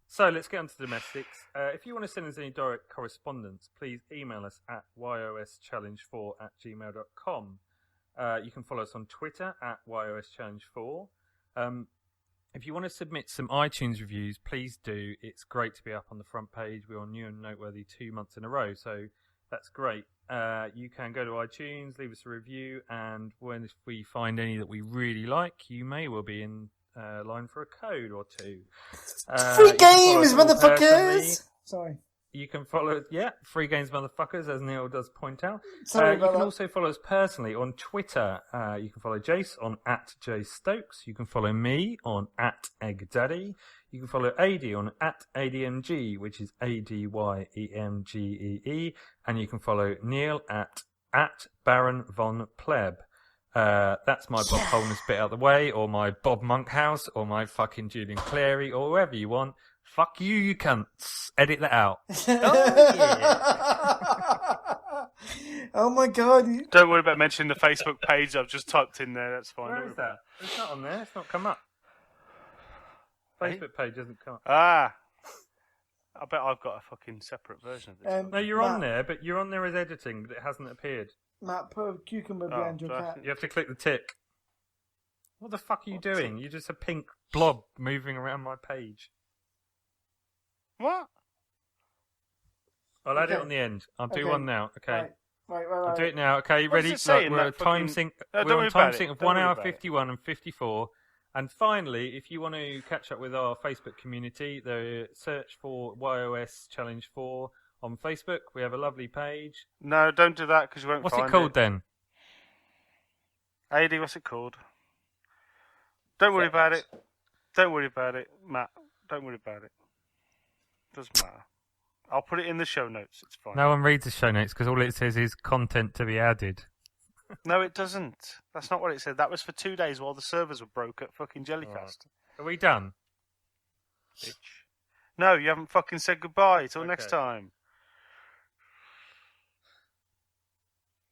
So, let's get on to domestics. If you want to send us any direct correspondence, please email us at yoschallenge4@gmail.com. You can follow us on Twitter at yoschallenge4. If you want to submit some iTunes reviews, please do. It's great to be up on the front page. We're on New and Noteworthy 2 months in a row, so that's great. You can go to iTunes, leave us a review, and if we find any that we really like, you may well be in line for a code or two. Free You can follow games, us all personally. motherfuckers! Sorry. You can follow, free games, motherfuckers, as Neale does point out. Sorry You about can that. also follow us personally on Twitter. You can follow Jayce on @JayceStokes. You can follow me on @EggDaddy. You can follow AD on @ADMG, which is ADYEMGEE. And you can follow Neale at Baron Von Pleb. That's my Bob Holness bit out of the way, or my Bob Monkhouse, or my fucking Julian Clary, or whoever you want. Fuck you, you cunts. Edit that out. Oh my god. Don't worry about mentioning the Facebook page. I've just typed in there. That's fine. Where Don't is worry about that? It's not on there. It's not come up. Facebook page doesn't come up. I bet I've got a fucking separate version of this. No, you're on there, but you're on there as editing, but it hasn't appeared. Matt, put a cucumber behind your cat. You have to click the tick. What the fuck are you doing? You're just a pink blob moving around my page. What? I'll add it on the end. I'll do one now. Okay. Right. I'll do it now. Okay, What ready? does it say in We're that at time fucking- sync. No, We're don't on worry time about sync it. of Don't 1 worry hour about it. 51 and 54. And finally, if you want to catch up with our Facebook community, search for YoS Challenge 4 on Facebook. We have a lovely page. No, don't do that because you won't What's find it called then? AD, what's it called? Don't worry about it. Don't worry about it, Matt. Don't worry about it. Doesn't matter. I'll put it in the show notes. It's fine. No one reads the show notes because all it says is content to be added. No, it doesn't. That's not what it said. That was for 2 days while the servers were broke at fucking Jellycast. Are we done? Bitch. No, you haven't fucking said goodbye. Till next Okay. time.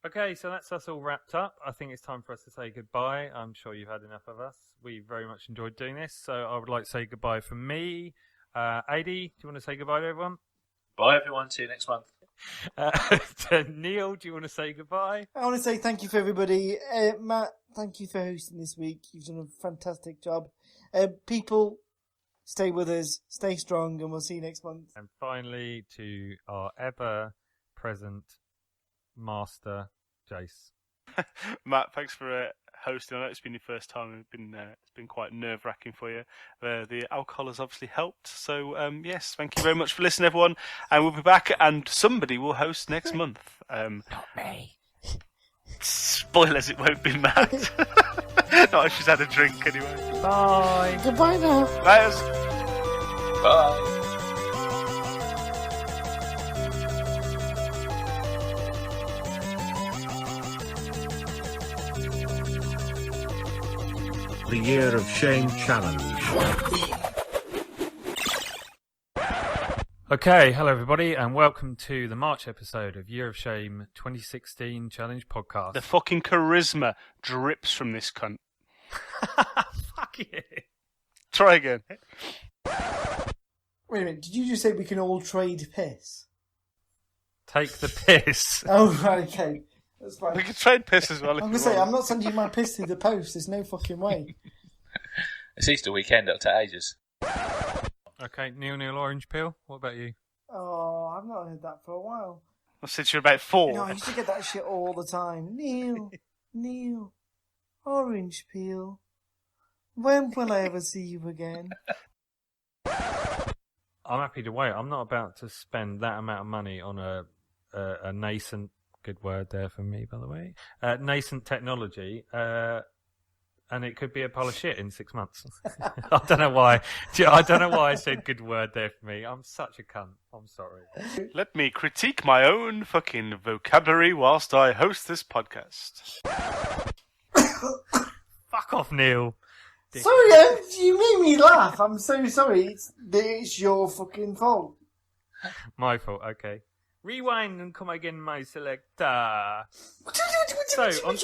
Okay, so that's us all wrapped up. I think it's time for us to say goodbye. I'm sure you've had enough of us. We very much enjoyed doing this, so I would like to say goodbye from me. AD, do you want to say goodbye to everyone? Bye, everyone. See you next month. To Neale, do you want to say goodbye? I want to say thank you for everybody. Matt, thank you for hosting this week. You've done a fantastic job. People, stay with us, stay strong, and we'll see you next month. And finally, to our ever-present master, Jayce. Matt, thanks for hosting. I know it's been your first time. It's been quite nerve-wracking for you. The alcohol has obviously helped. So, yes, thank you very much for listening, everyone. And we'll be back, and somebody will host next month. Not me. Spoilers, it won't be Matt. Not if she's had a drink anyway. Bye. Goodbye now. Bye. Bye. The Year of Shame Challenge. Okay, hello everybody, and welcome to the March episode of Year of Shame 2016 Challenge Podcast. The fucking charisma drips from this cunt. Fuck you. Try again. Wait a minute, did you just say we can all trade piss? Take the piss. Oh, right, okay. That's fine. We can trade piss as well. I'm going to say, I'm not sending you my piss through the post. There's no fucking way. It's Easter weekend, it'll take ages. Okay, Neale Orange Peel, what about you? Oh, I've not heard that for a while. Since you're about 4. You know, I used to get that shit all the time. Neale, orange peel. When will I ever see you again? I'm happy to wait. I'm not about to spend that amount of money on a nascent, good word there for me, by the way, nascent technology, and it could be a pile of shit in 6 months. I don't know why. I don't know why I said good word there for me. I'm such a cunt. I'm sorry. Let me critique my own fucking vocabulary whilst I host this podcast. Fuck off, Neale. Sorry, you made me laugh. I'm so sorry. It's your fucking fault. My fault, okay. Rewind and come again, my selector. So, on